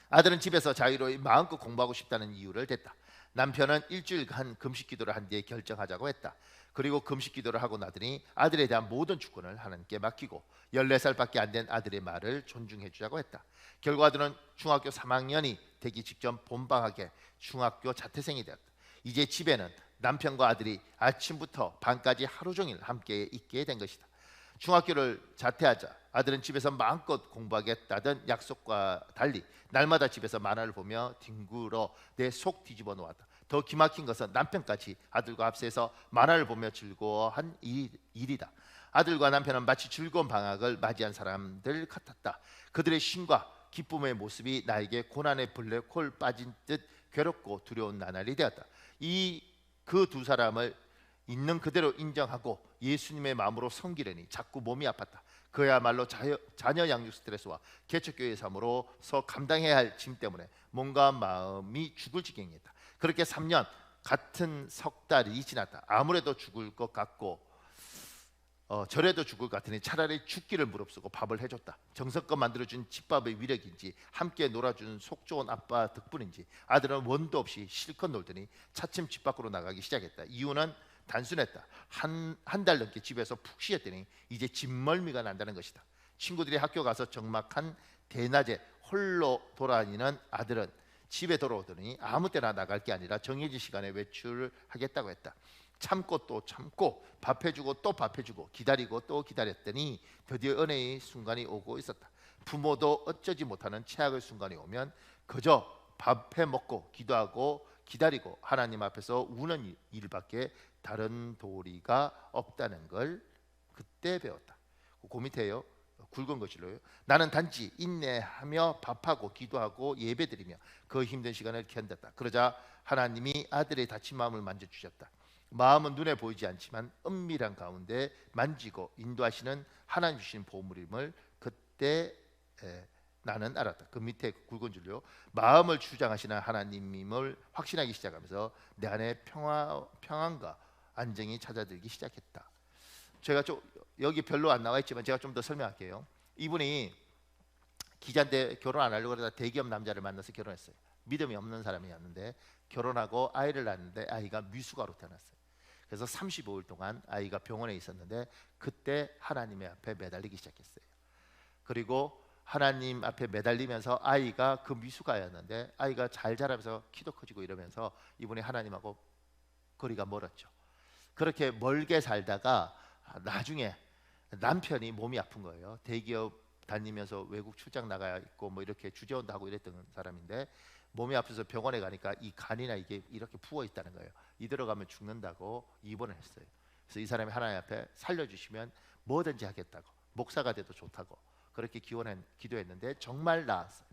아들은 집에서 자유로이 마음껏 공부하고 싶다는 이유를 댔다. 남편은 일주일간 금식 기도를 한 뒤에 결정하자고 했다. 그리고 금식 기도를 하고 나더니 아들에 대한 모든 주권을 하나님께 맡기고 14살밖에 안 된 아들의 말을 존중해 주자고 했다. 결국 아들은 중학교 3학년이 되기 직전 본방학에 중학교 자퇴생이 되었다. 이제 집에는 남편과 아들이 아침부터 밤까지 하루 종일 함께 있게 된 것이다. 중학교를 자퇴하자 아들은 집에서 마음껏 공부하겠다던 약속과 달리 날마다 집에서 만화를 보며 뒹굴어 내 속 뒤집어 놓았다. 더 기막힌 것은 남편까지 아들과 합세해서 만화를 보며 즐거워한 일이다. 아들과 남편은 마치 즐거운 방학을 맞이한 사람들 같았다. 그들의 쉼과 기쁨의 모습이 나에게 고난의 블랙홀 빠진 듯 괴롭고 두려운 나날이 되었다. 그 두 사람을 있는 그대로 인정하고 예수님의 마음으로 섬기려니 자꾸 몸이 아팠다. 그야말로 자녀 양육 스트레스와 개척교회 삶으로서 감당해야 할 짐 때문에 몸과 마음이 죽을 지경이었다. 그렇게 3년 같은 석 달이 지났다. 아무래도 죽을 것 같고 저래도 죽을 것 같으니 차라리 죽기를 무릅쓰고 밥을 해줬다. 정성껏 만들어준 집밥의 위력인지 함께 놀아준 속 좋은 아빠 덕분인지 아들은 원도 없이 실컷 놀더니 차츰 집 밖으로 나가기 시작했다. 이유는 단순했다. 한 달 넘게 집에서 푹 쉬었더니 이제 집멀미가 난다는 것이다. 친구들이 학교 가서 적막한 대낮에 홀로 돌아다니는 아들은 집에 돌아오더니 아무 때나 나갈 게 아니라 정해진 시간에 외출을 하겠다고 했다. 참고 또 참고 밥해주고 또 밥해주고 기다리고 또 기다렸더니 드디어 은혜의 순간이 오고 있었다. 부모도 어쩌지 못하는 최악의 순간이 오면 그저 밥해 먹고 기도하고 기다리고 하나님 앞에서 우는 일밖에 다른 도리가 없다는 걸 그때 배웠다. 그 밑에요. 굵은 것이로요. 나는 단지 인내하며 밥하고 기도하고 예배드리며 그 힘든 시간을 견뎠다. 그러자 하나님이 아들의 다친 마음을 만져주셨다. 마음은 눈에 보이지 않지만 은밀한 가운데 만지고 인도하시는 하나님 주신 보물임을 그때 나는 알았다. 그 밑에 굵은 줄요. 마음을 주장하시는 하나님임을 확신하기 시작하면서 내 안에 평안과 안정이 찾아들기 시작했다. 제가 좀 여기 별로 안 나와 있지만 제가 좀 더 설명할게요. 이분이 기자인데 결혼 안 하려고 그러다 대기업 남자를 만나서 결혼했어요. 믿음이 없는 사람이었는데 결혼하고 아이를 낳았는데 아이가 미숙아로 태어났어요. 그래서 35일 동안 아이가 병원에 있었는데 그때 하나님의 앞에 매달리기 시작했어요. 그리고 하나님 앞에 매달리면서 아이가 그 미숙아였는데 아이가 잘 자라면서 키도 커지고 이러면서 이분이 하나님하고 거리가 멀었죠. 그렇게 멀게 살다가 나중에 남편이 몸이 아픈 거예요. 대기업 다니면서 외국 출장 나가 있고 뭐 이렇게 주재원도 하고 이랬던 사람인데 몸이 아파서 병원에 가니까 이 간이나 이게 이렇게 부어 있다는 거예요. 이대로 가면 죽는다고 입원을 했어요. 그래서 이 사람이 하나님 앞에 살려주시면 뭐든지 하겠다고, 목사가 돼도 좋다고 그렇게 기도했는데 정말 나았어요.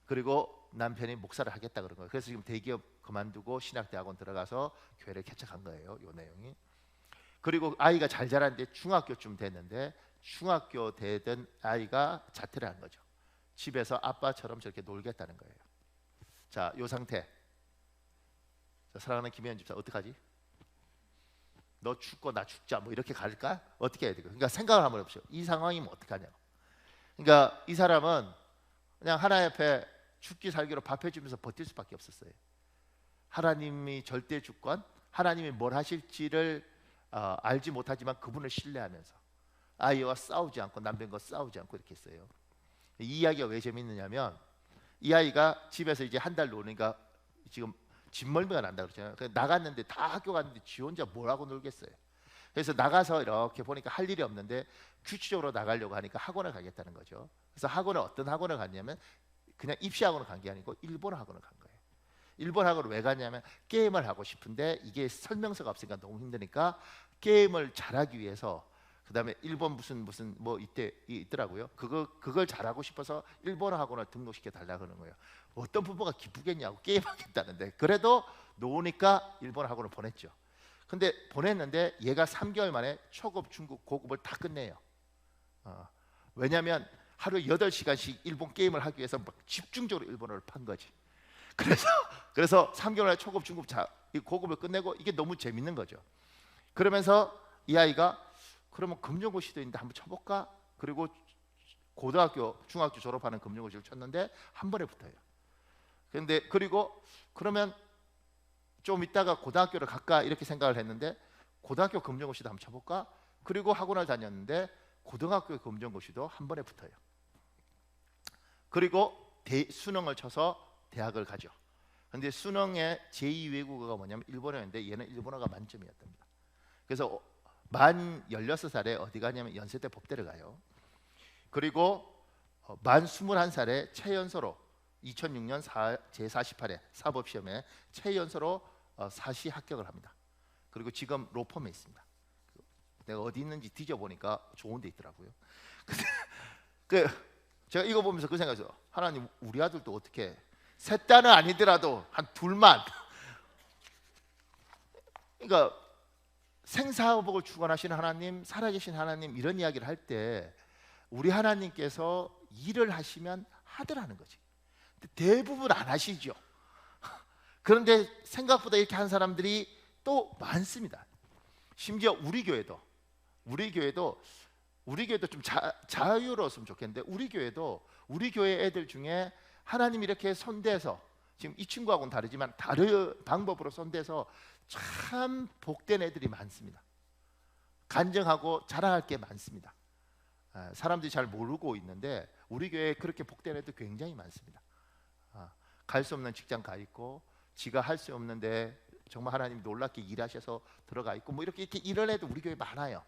그리고 남편이 목사를 하겠다 그런 거예요. 그래서 지금 대기업 그만두고 신학대학원 들어가서 교회를 개척한 거예요. 이 내용이. 그리고 아이가 잘 자랐는데 중학교쯤 됐는데 중학교 되던 아이가 자퇴를 한 거죠. 집에서 아빠처럼 저렇게 놀겠다는 거예요. 자, 이 상태. 자, 사랑하는 김혜연 집사 어떡하지? 너 죽고 나 죽자 뭐 이렇게 갈까? 어떻게 해야 되고? 그러니까 생각을 한번 해보세요. 이 상황이면 어떡하냐고. 그러니까 이 사람은 그냥 하나님 앞에 죽기 살기로 밥 해주면서 버틸 수밖에 없었어요. 하나님이 절대 주권, 하나님이 뭘 하실지를 알지 못하지만 그분을 신뢰하면서 아이와 싸우지 않고 남편과 싸우지 않고 이렇게 했어요. 이 이야기가 왜 재밌느냐면 이 아이가 집에서 이제 한 달 노니까 지금 진멀미가 난다 그러잖아요. 나갔는데 다 학교 갔는데 지 혼자 뭘 하고 놀겠어요. 그래서 나가서 이렇게 보니까 할 일이 없는데 규칙적으로 나가려고 하니까 학원을 가겠다는 거죠. 그래서 학원을 어떤 학원을 갔냐면 그냥 입시 학원을 간 게 아니고 일본 학원을 간 거예요. 일본 학원을 왜 갔냐면 게임을 하고 싶은데 이게 설명서가 없으니까 너무 힘드니까 게임을 잘하기 위해서 그다음에 일본 무슨 뭐 이때 있더라고요. 그걸 잘하고 싶어서 일본어 학원을 등록시켜 달라 그러는 거예요. 어떤 부모가 기쁘겠냐고 게임하겠다는데 그래도 놓으니까 일본 학원을 보냈죠. 근데 보냈는데 얘가 3개월 만에 초급, 중급, 고급을 다 끝내요. 왜냐하면 하루에 8시간씩 일본 게임을 하기 위해서 막 집중적으로 일본어를 판 거지. 그래서 3개월 만에 초급, 중급, 고급을 끝내고 이게 너무 재밌는 거죠. 그러면서 이 아이가 그러면 금융고시도 있는데 한번 쳐볼까? 그리고 고등학교, 중학교 졸업하는 금융고시를 쳤는데 한 번에 붙어요. 그리고 그러면 좀 있다가 고등학교를 갈까 이렇게 생각을 했는데 고등학교 금융고시도 한번 쳐볼까? 그리고 학원을 다녔는데 고등학교 금융고시도 한 번에 붙어요. 그리고 수능을 쳐서 대학을 가죠. 근데 수능의 제2 외국어가 뭐냐면 일본어인데 얘는 일본어가 만점이었답니다. 그래서 만 16살에 어디 가냐면 연세대 법대를 가요. 그리고 만 21살에 최연소로 2006년 제48회 사법시험에 최연소로 사시 합격을 합니다. 그리고 지금 로펌에 있습니다. 내가 어디 있는지 뒤져보니까 좋은 데 있더라고요. 제가 이거 보면서 그 생각했어요. 하나님 우리 아들도 어떻게 셋 다는 아니더라도 한 둘만 그러니까 생사복을 주관하시는 하나님, 살아계신 하나님 이런 이야기를 할 때 우리 하나님께서 일을 하시면 하더라는 거지. 대부분 안 하시죠. 그런데 생각보다 이렇게 한 사람들이 또 많습니다. 심지어 우리 교회도 좀 자유로웠으면 좋겠는데 우리 교회 애들 중에 하나님 이렇게 손대서 지금 이 친구하고는 다르지만 다른 방법으로 손대서 참 복된 애들이 많습니다. 간증하고 자랑할 게 많습니다. 사람들이 잘 모르고 있는데 우리 교회에 그렇게 복된 애들 굉장히 많습니다. 갈 수 없는 직장 가 있고 지가 할 수 없는데 정말 하나님 놀랍게 일하셔서 들어가 있고 뭐 이렇게 이런 애들 우리 교회에 많아요.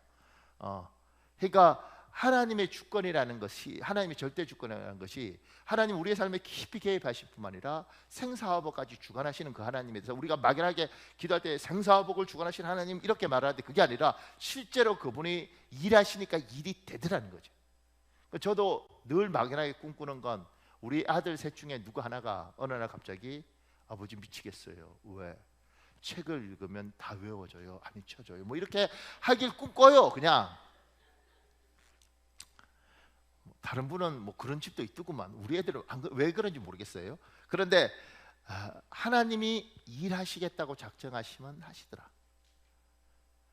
그러니까 하나님의 주권이라는 것이, 하나님의 절대 주권이라는 것이 하나님 우리의 삶에 깊이 개입하실 뿐만 아니라 생사화복까지 주관하시는 그 하나님에 대해서 우리가 막연하게 기도할 때 생사화복을 주관하시는 하나님 이렇게 말하는데 그게 아니라 실제로 그분이 일하시니까 일이 되더라는 거죠. 저도 늘 막연하게 꿈꾸는 건 우리 아들 셋 중에 누구 하나가 어느 날 갑자기 아버지 미치겠어요. 왜? 책을 읽으면 다 외워져요. 안 잊혀져요. 뭐 이렇게 하길 꿈꿔요. 그냥. 다른 분은 뭐 그런 집도 있더구만. 우리 애들은 왜 그런지 모르겠어요. 그런데 하나님이 일하시겠다고 작정하시면 하시더라.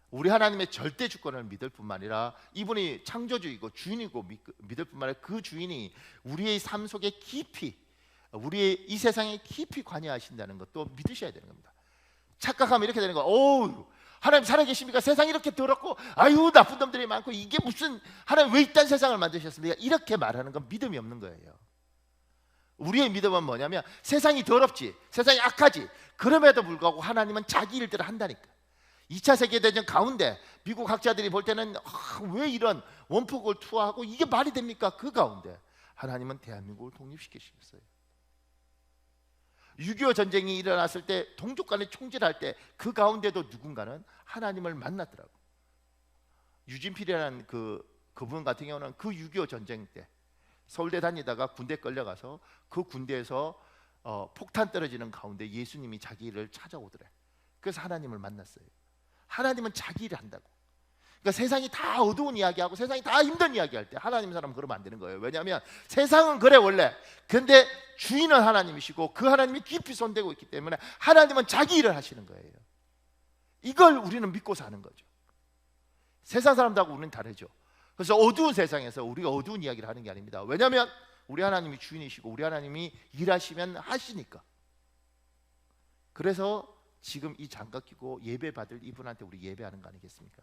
우리 하나님의 절대 주권을 믿을 뿐만 아니라 이분이 창조주이고 주인이고 믿을 뿐만 아니라 그 주인이 우리의 삶 속에 깊이, 우리의 이 세상에 깊이 관여하신다는 것도 믿으셔야 되는 겁니다. 착각하면 이렇게 되는 거예요. 오, 하나님 살아계십니까? 세상이 이렇게 더럽고 아유 나쁜 놈들이 많고 이게 무슨, 하나님 왜 이딴 세상을 만드셨습니까? 이렇게 말하는 건 믿음이 없는 거예요. 우리의 믿음은 뭐냐면 세상이 더럽지, 세상이 악하지, 그럼에도 불구하고 하나님은 자기 일들을 한다니까. 2차 세계대전 가운데 미국 학자들이 볼 때는 왜 이런 원폭을 투하하고 이게 말이 됩니까? 그 가운데 하나님은 대한민국을 독립시키셨어요. 6.25 전쟁이 일어났을 때 동족 간에 총질할 때 그 가운데도 누군가는 하나님을 만났더라고. 유진필이라는 그분 같은 경우는 그 6.25 전쟁 때 서울대 다니다가 군대 끌려가서 그 군대에서 폭탄 떨어지는 가운데 예수님이 자기 일을 찾아오더래. 그래서 하나님을 만났어요. 하나님은 자기 일을 한다고. 그러니까 세상이 다 어두운 이야기하고 세상이 다 힘든 이야기할 때 하나님 사람은 그러면 안 되는 거예요. 왜냐하면 세상은 그래 원래. 근데 주인은 하나님이시고 그 하나님이 깊이 손대고 있기 때문에 하나님은 자기 일을 하시는 거예요. 이걸 우리는 믿고 사는 거죠. 세상 사람들하고 우리는 다르죠. 그래서 어두운 세상에서 우리가 어두운 이야기를 하는 게 아닙니다. 왜냐하면 우리 하나님이 주인이시고 우리 하나님이 일하시면 하시니까. 그래서 지금 이 장갑 끼고 예배 받을 이분한테 우리 예배하는 거 아니겠습니까?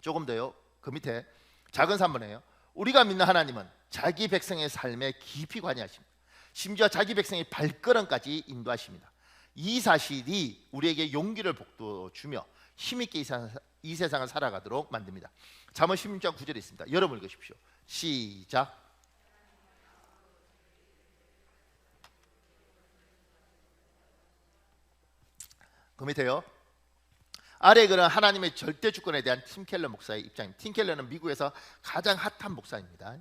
조금 더요. 그 밑에 작은 3번이에요. 우리가 믿는 하나님은 자기 백성의 삶에 깊이 관여하십니다. 심지어 자기 백성의 발걸음까지 인도하십니다. 이 사실이 우리에게 용기를 북돋주며 힘있게 이 세상을 살아가도록 만듭니다. 잠언 16장 9절에 있습니다. 여러분 읽으십시오. 시작. 그 밑에요. 아래 글은 하나님의 절대 주권에 대한 팀 켈러 목사의 입장입니다. 팀 켈러는 미국에서 가장 핫한 목사입니다.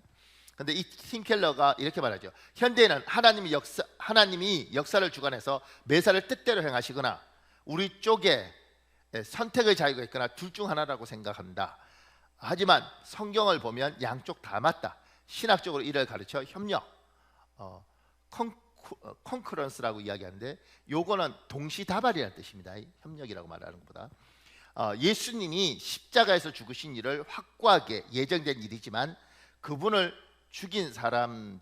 그런데 이 팀 켈러가 이렇게 말하죠. 현대에는 하나님이 역사를 주관해서 매사를 뜻대로 행하시거나 우리 쪽에 선택의 자유가 있거나 둘 중 하나라고 생각한다. 하지만 성경을 보면 양쪽 다 맞다. 신학적으로 이를 가르쳐 협력, 컨커런스라고 이야기하는데 요거는 동시다발이라는 뜻입니다. 협력이라고 말하는 것보다 예수님이 십자가에서 죽으신 일을 확고하게 예정된 일이지만 그분을 죽인 사람은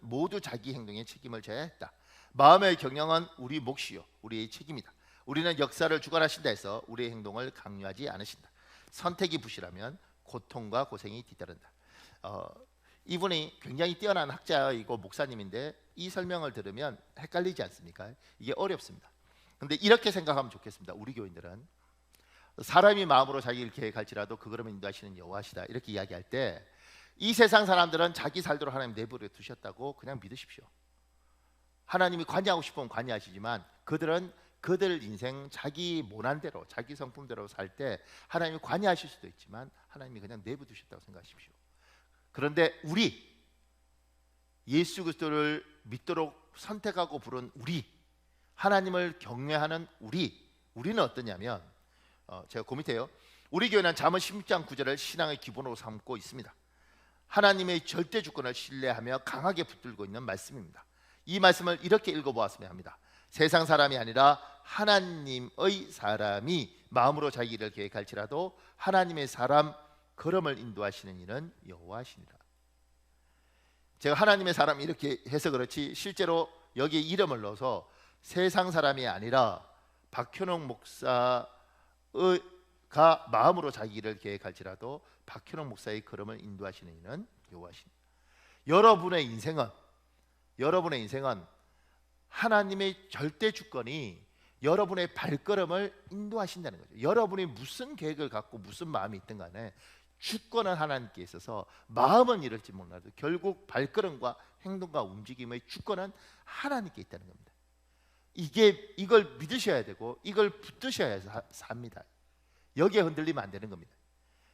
모두 자기 행동에 책임을 져야 했다. 마음의 경영은 우리 몫이요 우리의 책임이다. 우리는 역사를 주관하신다 해서 우리의 행동을 강요하지 않으신다. 선택이 부실하면 고통과 고생이 뒤따른다. 이분이 굉장히 뛰어난 학자이고 목사님인데 이 설명을 들으면 헷갈리지 않습니까? 이게 어렵습니다. 근데 이렇게 생각하면 좋겠습니다. 우리 교인들은 사람이 마음으로 자기를 계획할지라도 그 걸음을 인도하시는 여호와시다 이렇게 이야기할 때 이 세상 사람들은 자기 살도록 하나님 내버려 두셨다고 그냥 믿으십시오. 하나님이 관여하고 싶으면 관여하시지만 그들은 그들 인생 자기 모난대로 자기 성품대로 살 때 하나님이 관여하실 수도 있지만 하나님이 그냥 내버두셨다고 생각하십시오. 그런데 우리 예수 그리스도를 믿도록 선택하고 부른 우리, 하나님을 경외하는 우리는 어떠냐면 제가 그 밑에요. 우리 교회는 잠언 16장 9절을 신앙의 기본으로 삼고 있습니다. 하나님의 절대 주권을 신뢰하며 강하게 붙들고 있는 말씀입니다. 이 말씀을 이렇게 읽어보았으면 합니다. 세상 사람이 아니라 하나님의 사람이 마음으로 자기 일을 계획할지라도 하나님의 사람 걸음을 인도하시는 이는 여호와시니라. 제가 하나님의 사람 이렇게 해서 그렇지 실제로 여기에 이름을 넣어서 세상 사람이 아니라 박현옥 목사의 마음으로 자기 길을 계획할지라도 박현웅 목사의 걸음을 인도하시는 이는 여호와십니다. 여러분의 인생은 하나님의 절대 주권이 여러분의 발걸음을 인도하신다는 거죠. 여러분이 무슨 계획을 갖고 무슨 마음이 있든 간에 주권은 하나님께 있어서 마음은 이럴지 몰라도 결국 발걸음과 행동과 움직임의 주권은 하나님께 있다는 겁니다. 이걸 믿으셔야 되고 이걸 붙드셔야 삽니다. 여기에 흔들리면 안 되는 겁니다.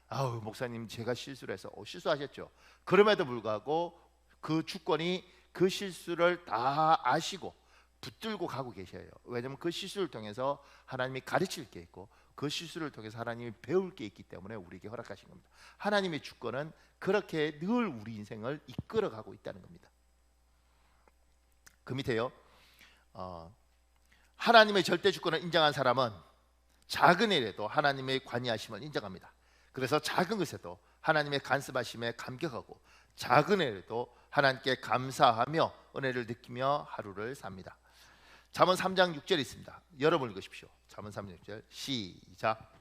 아우 목사님 제가 실수를 해서 실수하셨죠. 그럼에도 불구하고 그 주권이 그 실수를 다 아시고 붙들고 가고 계셔요. 왜냐하면 그 실수를 통해서 하나님이 가르칠 게 있고 그 실수를 통해서 하나님이 배울 게 있기 때문에 우리에게 허락하신 겁니다. 하나님의 주권은 그렇게 늘 우리 인생을 이끌어가고 있다는 겁니다. 그 밑에요. 하나님의 절대 주권을 인정한 사람은 작은 일에도 하나님의 관여하심을 인정합니다. 그래서 작은 것에도 하나님의 간섭하심에 감격하고 작은 일에도 하나님께 감사하며 은혜를 느끼며 하루를 삽니다. 잠언 3장 6절이 있습니다. 여러분 읽으십시오. 잠언 3장 6절 시작.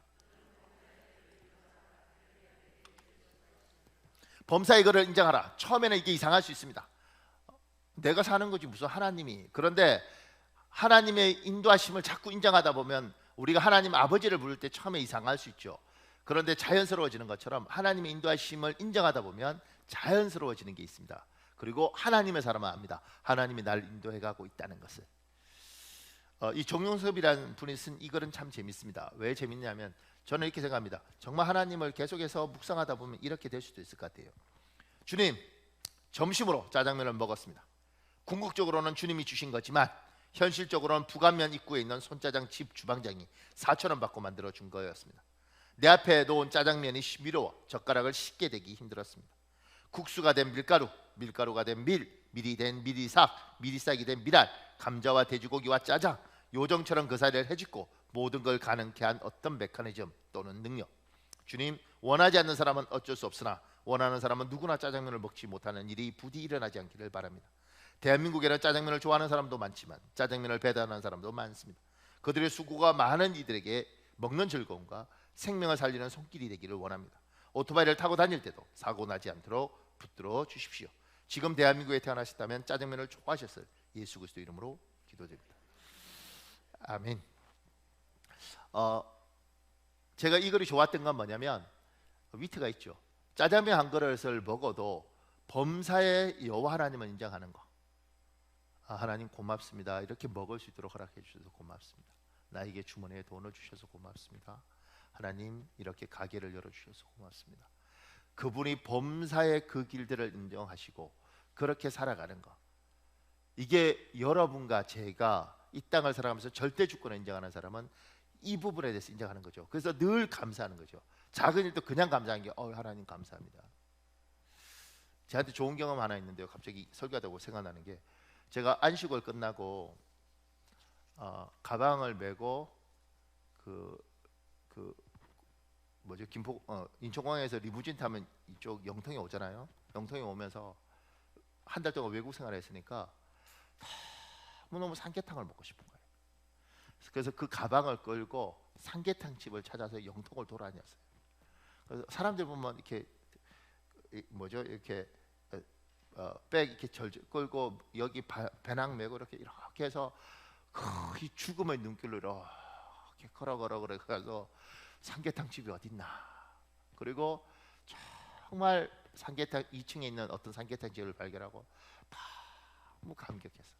범사의 것을 인정하라. 처음에는 이게 이상할 수 있습니다. 내가 사는 거지 무슨 하나님이. 그런데 하나님의 인도하심을 자꾸 인정하다 보면 우리가 하나님 아버지를 부를 때 처음에 이상할 수 있죠. 그런데 자연스러워지는 것처럼 하나님의 인도하심을 인정하다 보면 자연스러워지는 게 있습니다. 그리고 하나님의 사람은 압니다. 하나님이 날 인도해가고 있다는 것을. 이 정용섭이라는 분이 쓴 이 글은 참 재밌습니다. 왜 재밌냐면 저는 이렇게 생각합니다. 정말 하나님을 계속해서 묵상하다 보면 이렇게 될 수도 있을 것 같아요. 주님, 점심으로 짜장면을 먹었습니다. 궁극적으로는 주님이 주신 거지만 현실적으로는 부감면 입구에 있는 손짜장 집 주방장이 4,000원 받고 만들어 준 거였습니다. 내 앞에 놓은 짜장면이 미러워 젓가락을 씻게 되기 힘들었습니다. 국수가 된 밀가루, 밀가루가 된 밀이 된 밀이삭, 밀이삭이 된 밀알, 감자와 돼지고기와 짜장, 요정처럼 그 사이를 헤집고 모든 걸 가능케 한 어떤 메커니즘 또는 능력. 주님, 원하지 않는 사람은 어쩔 수 없으나 원하는 사람은 누구나 짜장면을 먹지 못하는 일이 부디 일어나지 않기를 바랍니다. 대한민국에는 짜장면을 좋아하는 사람도 많지만 짜장면을 배달하는 사람도 많습니다. 그들의 수고가 많은 이들에게 먹는 즐거움과 생명을 살리는 손길이 되기를 원합니다. 오토바이를 타고 다닐 때도 사고 나지 않도록 붙들어 주십시오. 지금 대한민국에 태어나셨다면 짜장면을 좋아하셨을 예수 그리스도 이름으로 기도드립니다. 아멘. 제가 이 글이 좋았던 건 뭐냐면 위트가 있죠. 짜장면 한 그릇을 먹어도 범사의 여호와 하나님을 인정하는 거. 하나님 고맙습니다. 이렇게 먹을 수 있도록 허락해 주셔서 고맙습니다. 나에게 주머니에 돈을 주셔서 고맙습니다. 하나님 이렇게 가게를 열어주셔서 고맙습니다. 그분이 범사의 그 길들을 인정하시고 그렇게 살아가는 거. 이게 여러분과 제가 이 땅을 살아가면서 절대 주권을 인정하는 사람은 이 부분에 대해서 인정하는 거죠. 그래서 늘 감사하는 거죠. 작은 일도 그냥 감사한 게 하나님 감사합니다. 저한테 좋은 경험 하나 있는데요. 갑자기 설교하다 보고 생각나는 게 제가 안식월 끝나고 가방을 메고 인천공항에서 리무진 타면 이쪽 영통에 오잖아요. 영통에 오면서 한 달 동안 외국 생활을 했으니까 너무 삼계탕을 먹고 싶은 거예요. 그래서 그 가방을 끌고 삼계탕 집을 찾아서 영통을 돌아다녔어요. 그래서 사람들 보면 이렇게 이렇게 백 이렇게 끌고 여기 배낭 메고 이렇게 해서 이 죽음의 눈길로 이렇게 걸어 가서 삼계탕 집이 어딨나. 그리고 정말 삼계탕 2층에 있는 어떤 삼계탕 집을 발견하고 너무 감격해서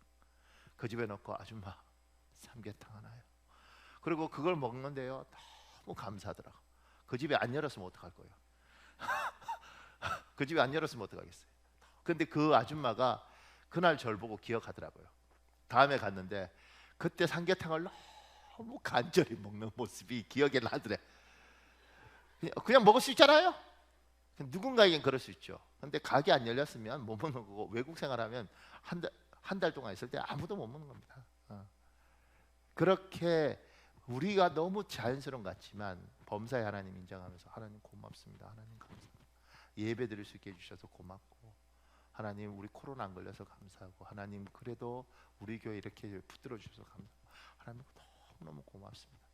그 집에 넣고 아줌마 삼계탕 하나요. 그리고 그걸 먹는데요 너무 감사하더라고. 그 집에 안 열었으면 어떡할 거예요. 그 집에 안 열었으면 어떡하겠어요. 근데 그 아줌마가 그날 저를 보고 기억하더라고요. 다음에 갔는데 그때 삼계탕을 너무 간절히 먹는 모습이 기억에 나더래. 그냥 먹을 수 있잖아요. 누군가에겐 그럴 수 있죠. 근데 가게 안 열렸으면 못 먹는 거고 외국 생활하면 한 달 동안 있을 때 아무도 못 먹는 겁니다. 그렇게 우리가 너무 자연스러운 것 같지만 범사의 하나님 인정하면서 하나님 고맙습니다. 하나님 감사합니다. 예배 드릴 수 있게 해주셔서 고맙고 하나님 우리 코로나 안 걸려서 감사하고 하나님 그래도 우리 교회 이렇게 붙들어 주셔서 감사하고 하나님 너무너무 고맙습니다.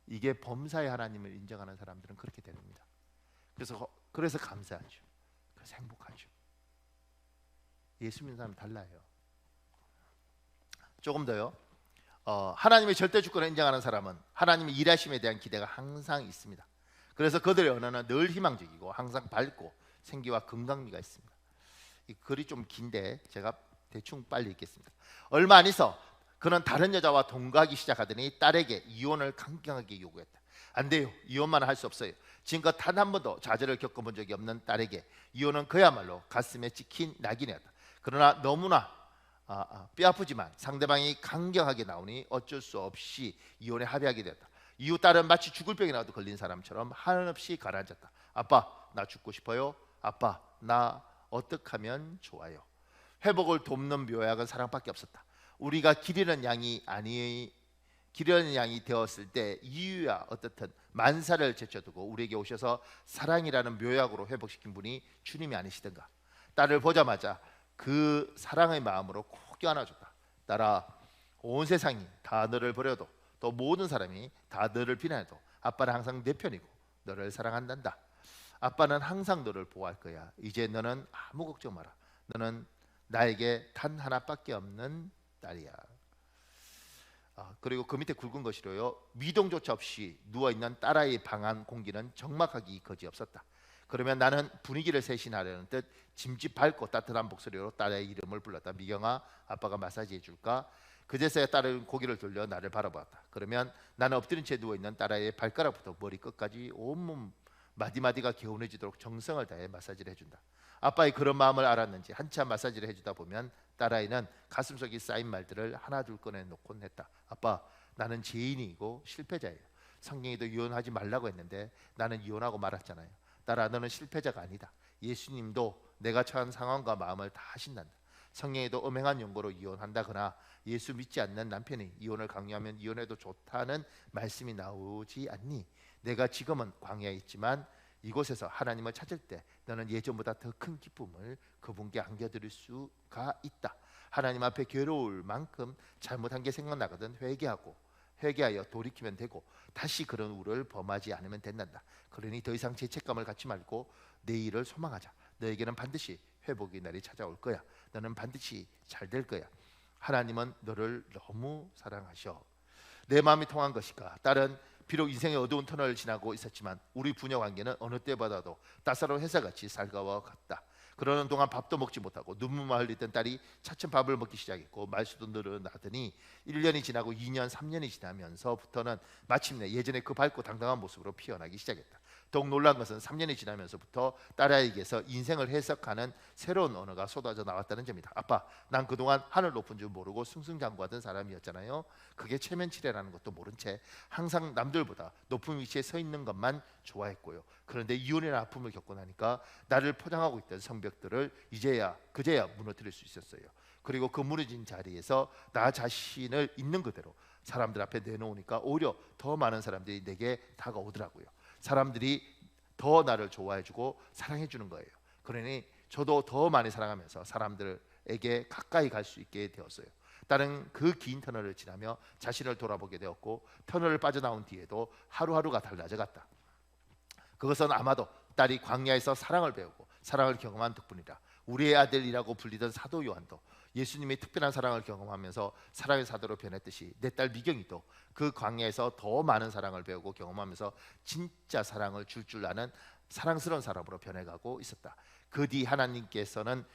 이게 범사의 하나님을 인정하는 사람들은 그렇게 됩니다. 그래서 감사하죠. 그래서 행복하죠. 예수 믿는 사람 달라요. 조금 더요. 하나님의 절대 주권을 인정하는 사람은 하나님의 일하심에 대한 기대가 항상 있습니다. 그래서 그들의 언어는 늘 희망적이고 항상 밝고 생기와 건강미가 있습니다. 이 글이 좀 긴데 제가 대충 빨리 읽겠습니다. 얼마 안 있어 그는 다른 여자와 동거하기 시작하더니 딸에게 이혼을 강경하게 요구했다. 안 돼요. 이혼만 할 수 없어요. 지금껏 단 한 번도 좌절을 겪어본 적이 없는 딸에게 이혼은 그야말로 가슴에 찍힌 낙이었다. 그러나 너무나 뼈아프지만 상대방이 강경하게 나오니 어쩔 수 없이 이혼에 합의하게 되었다. 이후 딸은 마치 죽을 병이라도 걸린 사람처럼 한없이 가라앉았다. 아빠, 나 죽고 싶어요. 아빠, 나 어떻게 하면 좋아요? 회복을 돕는 묘약은 사랑밖에 없었다. 우리가 기르는 양이 되었을 때 이유야 어떻든 만사를 제쳐두고 우리에게 오셔서 사랑이라는 묘약으로 회복시킨 분이 주님이 아니시던가. 딸을 보자마자 그 사랑의 마음으로 꼭 껴안아줬다. 딸아, 온 세상이 다 너를 버려도 또 모든 사람이 다 너를 비난해도 아빠는 항상 내 편이고 너를 사랑한단다. 아빠는 항상 너를 보호할 거야. 이제 너는 아무 걱정 마라. 너는 나에게 단 하나밖에 없는 딸이야. 그리고 그 밑에 굵은 것이로요. 미동조차 없이 누워있는 딸아이의 방 안 공기는 적막하기 거지없었다. 그러면 나는 분위기를 세신하려는 듯 짐짓 밝고 따뜻한 목소리로 딸의 이름을 불렀다. 미경아, 아빠가 마사지 해줄까? 그제서야 딸은 고개를 돌려 나를 바라보았다. 그러면 나는 엎드린 채 누워있는 딸아이의 발가락부터 머리 끝까지 온몸 마디마디가 개운해지도록 정성을 다해 마사지를 해준다. 아빠의 그런 마음을 알았는지 한참 마사지를 해주다 보면 딸아이는 가슴속에 쌓인 말들을 하나둘 꺼내놓곤 했다. 아빠, 나는 죄인이고 실패자예요. 성경에도 이혼하지 말라고 했는데 나는 이혼하고 말았잖아요. 딸아, 너는 실패자가 아니다. 예수님도 내가 처한 상황과 마음을 다 아신단다. 성경에도 엄행한 용고로 이혼한다거나 예수 믿지 않는 남편이 이혼을 강요하면 이혼해도 좋다는 말씀이 나오지 않니? 내가 지금은 광야에 있지만 이곳에서 하나님을 찾을 때 너는 예전보다 더 큰 기쁨을 그분께 안겨드릴 수가 있다. 하나님 앞에 괴로울 만큼 잘못한 게 생각나거든 회개하여 돌이키면 되고 다시 그런 우를 범하지 않으면 된단다. 그러니 더 이상 죄책감을 갖지 말고 내일을 소망하자. 너에게는 반드시 회복의 날이 찾아올 거야. 너는 반드시 잘 될 거야. 하나님은 너를 너무 사랑하셔. 내 마음이 통한 것일까? 딸은 비록 인생의 어두운 터널을 지나고 있었지만 우리 부녀 관계는 어느 때보다도 따사로운 햇살같이 살가워 갔다. 그러는 동안 밥도 먹지 못하고 눈물만 흘리던 딸이 차츰 밥을 먹기 시작했고 말수도 늘어나더니 1년이 지나고 2년, 3년이 지나면서부터는 마침내 예전에 그 밝고 당당한 모습으로 피어나기 시작했다. 더욱 놀란 것은 3년이 지나면서부터 딸아이에게서 인생을 해석하는 새로운 언어가 쏟아져 나왔다는 점이다. 아빠, 난 그동안 하늘 높은 줄 모르고 승승장구하던 사람이었잖아요. 그게 체면치레라는 것도 모른 채 항상 남들보다 높은 위치에 서 있는 것만 좋아했고요. 그런데 이혼이나 아픔을 겪고 나니까 나를 포장하고 있던 성벽들을 그제야 무너뜨릴 수 있었어요. 그리고 그 무너진 자리에서 나 자신을 있는 그대로 사람들 앞에 내놓으니까 오히려 더 많은 사람들이 내게 다가오더라고요. 사람들이 더 나를 좋아해주고 사랑해주는 거예요. 그러니 저도 더 많이 사랑하면서 사람들에게 가까이 갈 수 있게 되었어요. 딸은 그 긴 터널을 지나며 자신을 돌아보게 되었고 터널을 빠져나온 뒤에도 하루하루가 달라져 갔다. 그것은 아마도 딸이 광야에서 사랑을 배우고 사랑을 경험한 덕분이다. 우리의 아들이라고 불리던 사도 요한도 예수님의 특별한 사랑을 경험하면서 사랑의 사도로 변했듯이 내 딸 미경이도 그 광야에서 더 많은 사랑을 배우고 경험하면서 진짜 사랑을 줄 아는 사랑스러운 사람으로 변해가고 있었다. 그 뒤 하나님께서는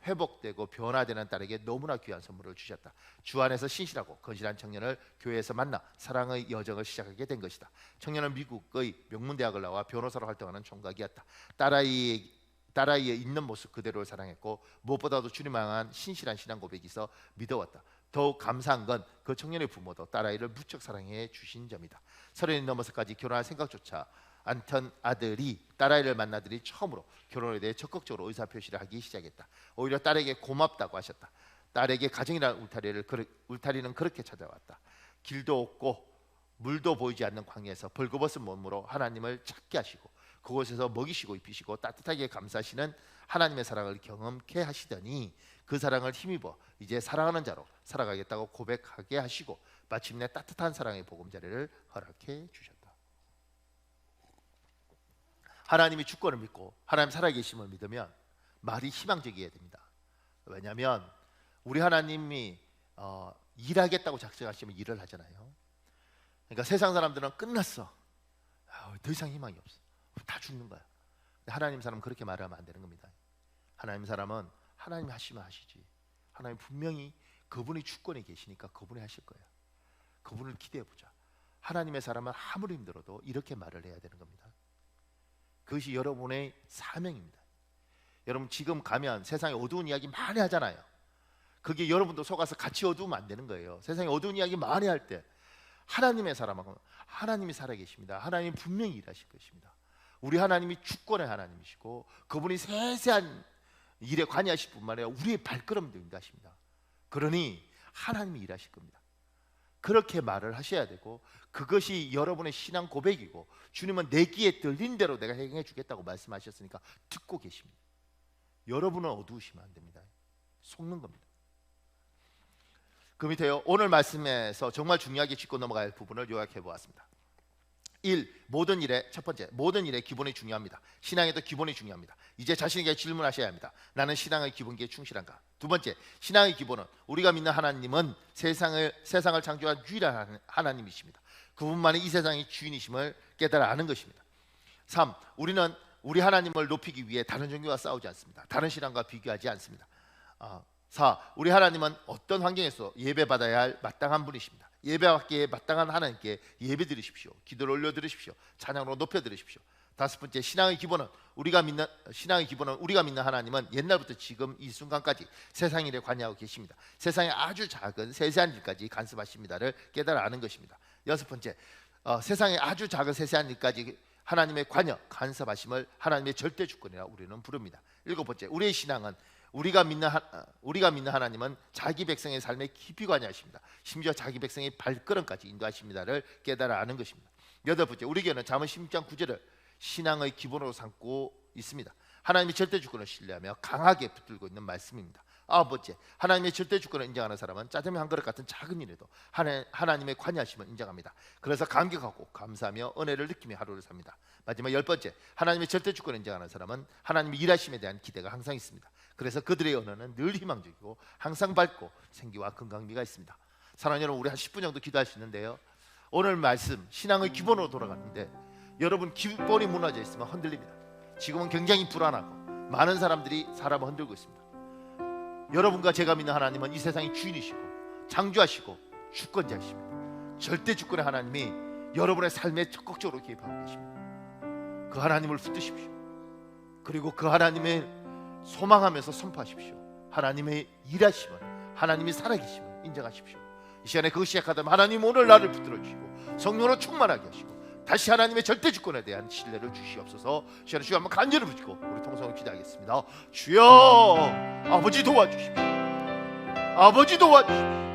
회복되고 변화되는 딸에게 너무나 귀한 선물을 주셨다. 주 안에서 신실하고 건실한 청년을 교회에서 만나 사랑의 여정을 시작하게 된 것이다. 청년은 미국의 명문대학을 나와 변호사로 활동하는 총각이었다. 딸아이의 있는 모습 그대로를 사랑했고 무엇보다도 주님 향한 신실한 신앙 고백이 있어 믿어왔다. 더욱 감사한 건 그 청년의 부모도 딸아이를 무척 사랑해 주신 점이다. 30이 넘어서까지 결혼할 생각조차 않던 아들이 딸아이를 만나더니 처음으로 결혼에 대해 적극적으로 의사표시를 하기 시작했다. 오히려 딸에게 고맙다고 하셨다. 딸에게 가정이라는 울타리는 그렇게 찾아왔다. 길도 없고 물도 보이지 않는 광야에서 벌거벗은 몸으로 하나님을 찾게 하시고 그곳에서 먹이시고 입히시고 따뜻하게 감싸시는 하나님의 사랑을 경험케 하시더니 그 사랑을 힘입어 이제 사랑하는 자로 살아가겠다고 고백하게 하시고 마침내 따뜻한 사랑의 보금자리를 허락해 주셨다. 하나님이 주권을 믿고 하나님 살아계심을 믿으면 말이 희망적이어야 됩니다. 왜냐하면 우리 하나님이 일하겠다고 작정하시면 일을 하잖아요. 그러니까 세상 사람들은 끝났어, 더 이상 희망이 없어, 다 죽는 거야. 하나님 사람은 그렇게 말하면 안 되는 겁니다. 하나님 사람은 하나님이 하시면 하시지, 하나님 분명히 그분이 주권에 계시니까 그분이 하실 거예요. 그분을 기대해보자. 하나님의 사람은 아무리 힘들어도 이렇게 말을 해야 되는 겁니다. 그것이 여러분의 사명입니다. 여러분 지금 가면 세상에 어두운 이야기 많이 하잖아요. 그게 여러분도 속아서 같이 어두우면 안 되는 거예요. 세상에 어두운 이야기 많이 할 때 하나님의 사람하고 하나님이 살아계십니다. 하나님이 분명히 일하실 것입니다. 우리 하나님이 주권의 하나님이시고 그분이 세세한 일에 관여하실 뿐만 아니라 우리의 발걸음도 인도하십니다. 그러니 하나님이 일하실 겁니다. 그렇게 말을 하셔야 되고 그것이 여러분의 신앙 고백이고 주님은 내 귀에 들린 대로 내가 행해 주겠다고 말씀하셨으니까 듣고 계십니다. 여러분은 어두우시면 안 됩니다. 속는 겁니다. 그 밑에요, 오늘 말씀에서 정말 중요하게 짚고 넘어갈 부분을 요약해 보았습니다. 1. 모든 일의 첫 번째, 모든 일의 기본이 중요합니다. 신앙에도 기본이 중요합니다. 이제 자신에게 질문하셔야 합니다. 나는 신앙의 기본기에 충실한가? 두 번째, 신앙의 기본은 우리가 믿는 하나님은 세상을 창조한 유일한 하나님이십니다. 그분만이 이 세상의 주인이심을 깨달아 아는 것입니다. 3. 우리는 우리 하나님을 높이기 위해 다른 종교와 싸우지 않습니다. 다른 신앙과 비교하지 않습니다. 4. 우리 하나님은 어떤 환경에서 예배받아야 할 마땅한 분이십니다. 예배받기에 마땅한 하나님께 예배 드리십시오. 기도를 올려 드리십시오. 찬양으로 높여 드리십시오. 다섯 번째, 신앙의 기본은 우리가 믿는 하나님은 옛날부터 지금 이 순간까지 세상 일에 관여하고 계십니다. 세상의 아주 작은 세세한 일까지 간섭하십니다를 깨달아 아는 것입니다. 여섯 번째, 세상의 아주 작은 세세한 일까지 하나님의 관여, 간섭하심을 하나님의 절대 주권이라 우리는 부릅니다. 일곱 번째, 우리의 신앙은 우리가 믿는 하나님은 자기 백성의 삶에 깊이 관여하십니다. 심지어 자기 백성의 발걸음까지 인도하십니다를 깨달아 아는 것입니다. 여덟 번째, 우리 교회는 잠언 16장 9절을 신앙의 기본으로 삼고 있습니다. 하나님의 절대 주권을 신뢰하며 강하게 붙들고 있는 말씀입니다. 아홉 번째, 하나님의 절대 주권을 인정하는 사람은 짜장면 한 그릇 같은 작은 일에도 하나님의 관여하심을 인정합니다. 그래서 감격하고 감사하며 은혜를 느끼며 하루를 삽니다. 마지막 열 번째, 하나님의 절대 주권을 인정하는 사람은 하나님의 일하심에 대한 기대가 항상 있습니다. 그래서 그들의 언어는 늘 희망적이고 항상 밝고 생기와 건강미가 있습니다. 사랑하는 여러분, 우리 한 10분 정도 기도할 수 있는데요, 오늘 말씀 신앙의 기본으로 돌아가는데 여러분 기본이 무너져 있으면 흔들립니다. 지금은 굉장히 불안하고 많은 사람들이 사람을 흔들고 있습니다. 여러분과 제가 믿는 하나님은 이 세상의 주인이시고 창조하시고 주권자이십니다. 절대 주권의 하나님이 여러분의 삶에 적극적으로 개입하고 계십니다. 그 하나님을 붙드십시오. 그리고 그 하나님의 소망하면서 선포하십시오. 하나님의 일하심을, 하나님이 살아계심을 인정하십시오. 이 시간에 그것이 시작하다면 하나님 오늘 나를 붙들어 주시고 성령으로 충만하게 하시고 다시 하나님의 절대 주권에 대한 신뢰를 주시옵소서. 시간에 주여 한번 간절히 부르시고 우리 통성을 기도하겠습니다. 주여, 아버지 도와주십시오. 아버지 도와주십시오.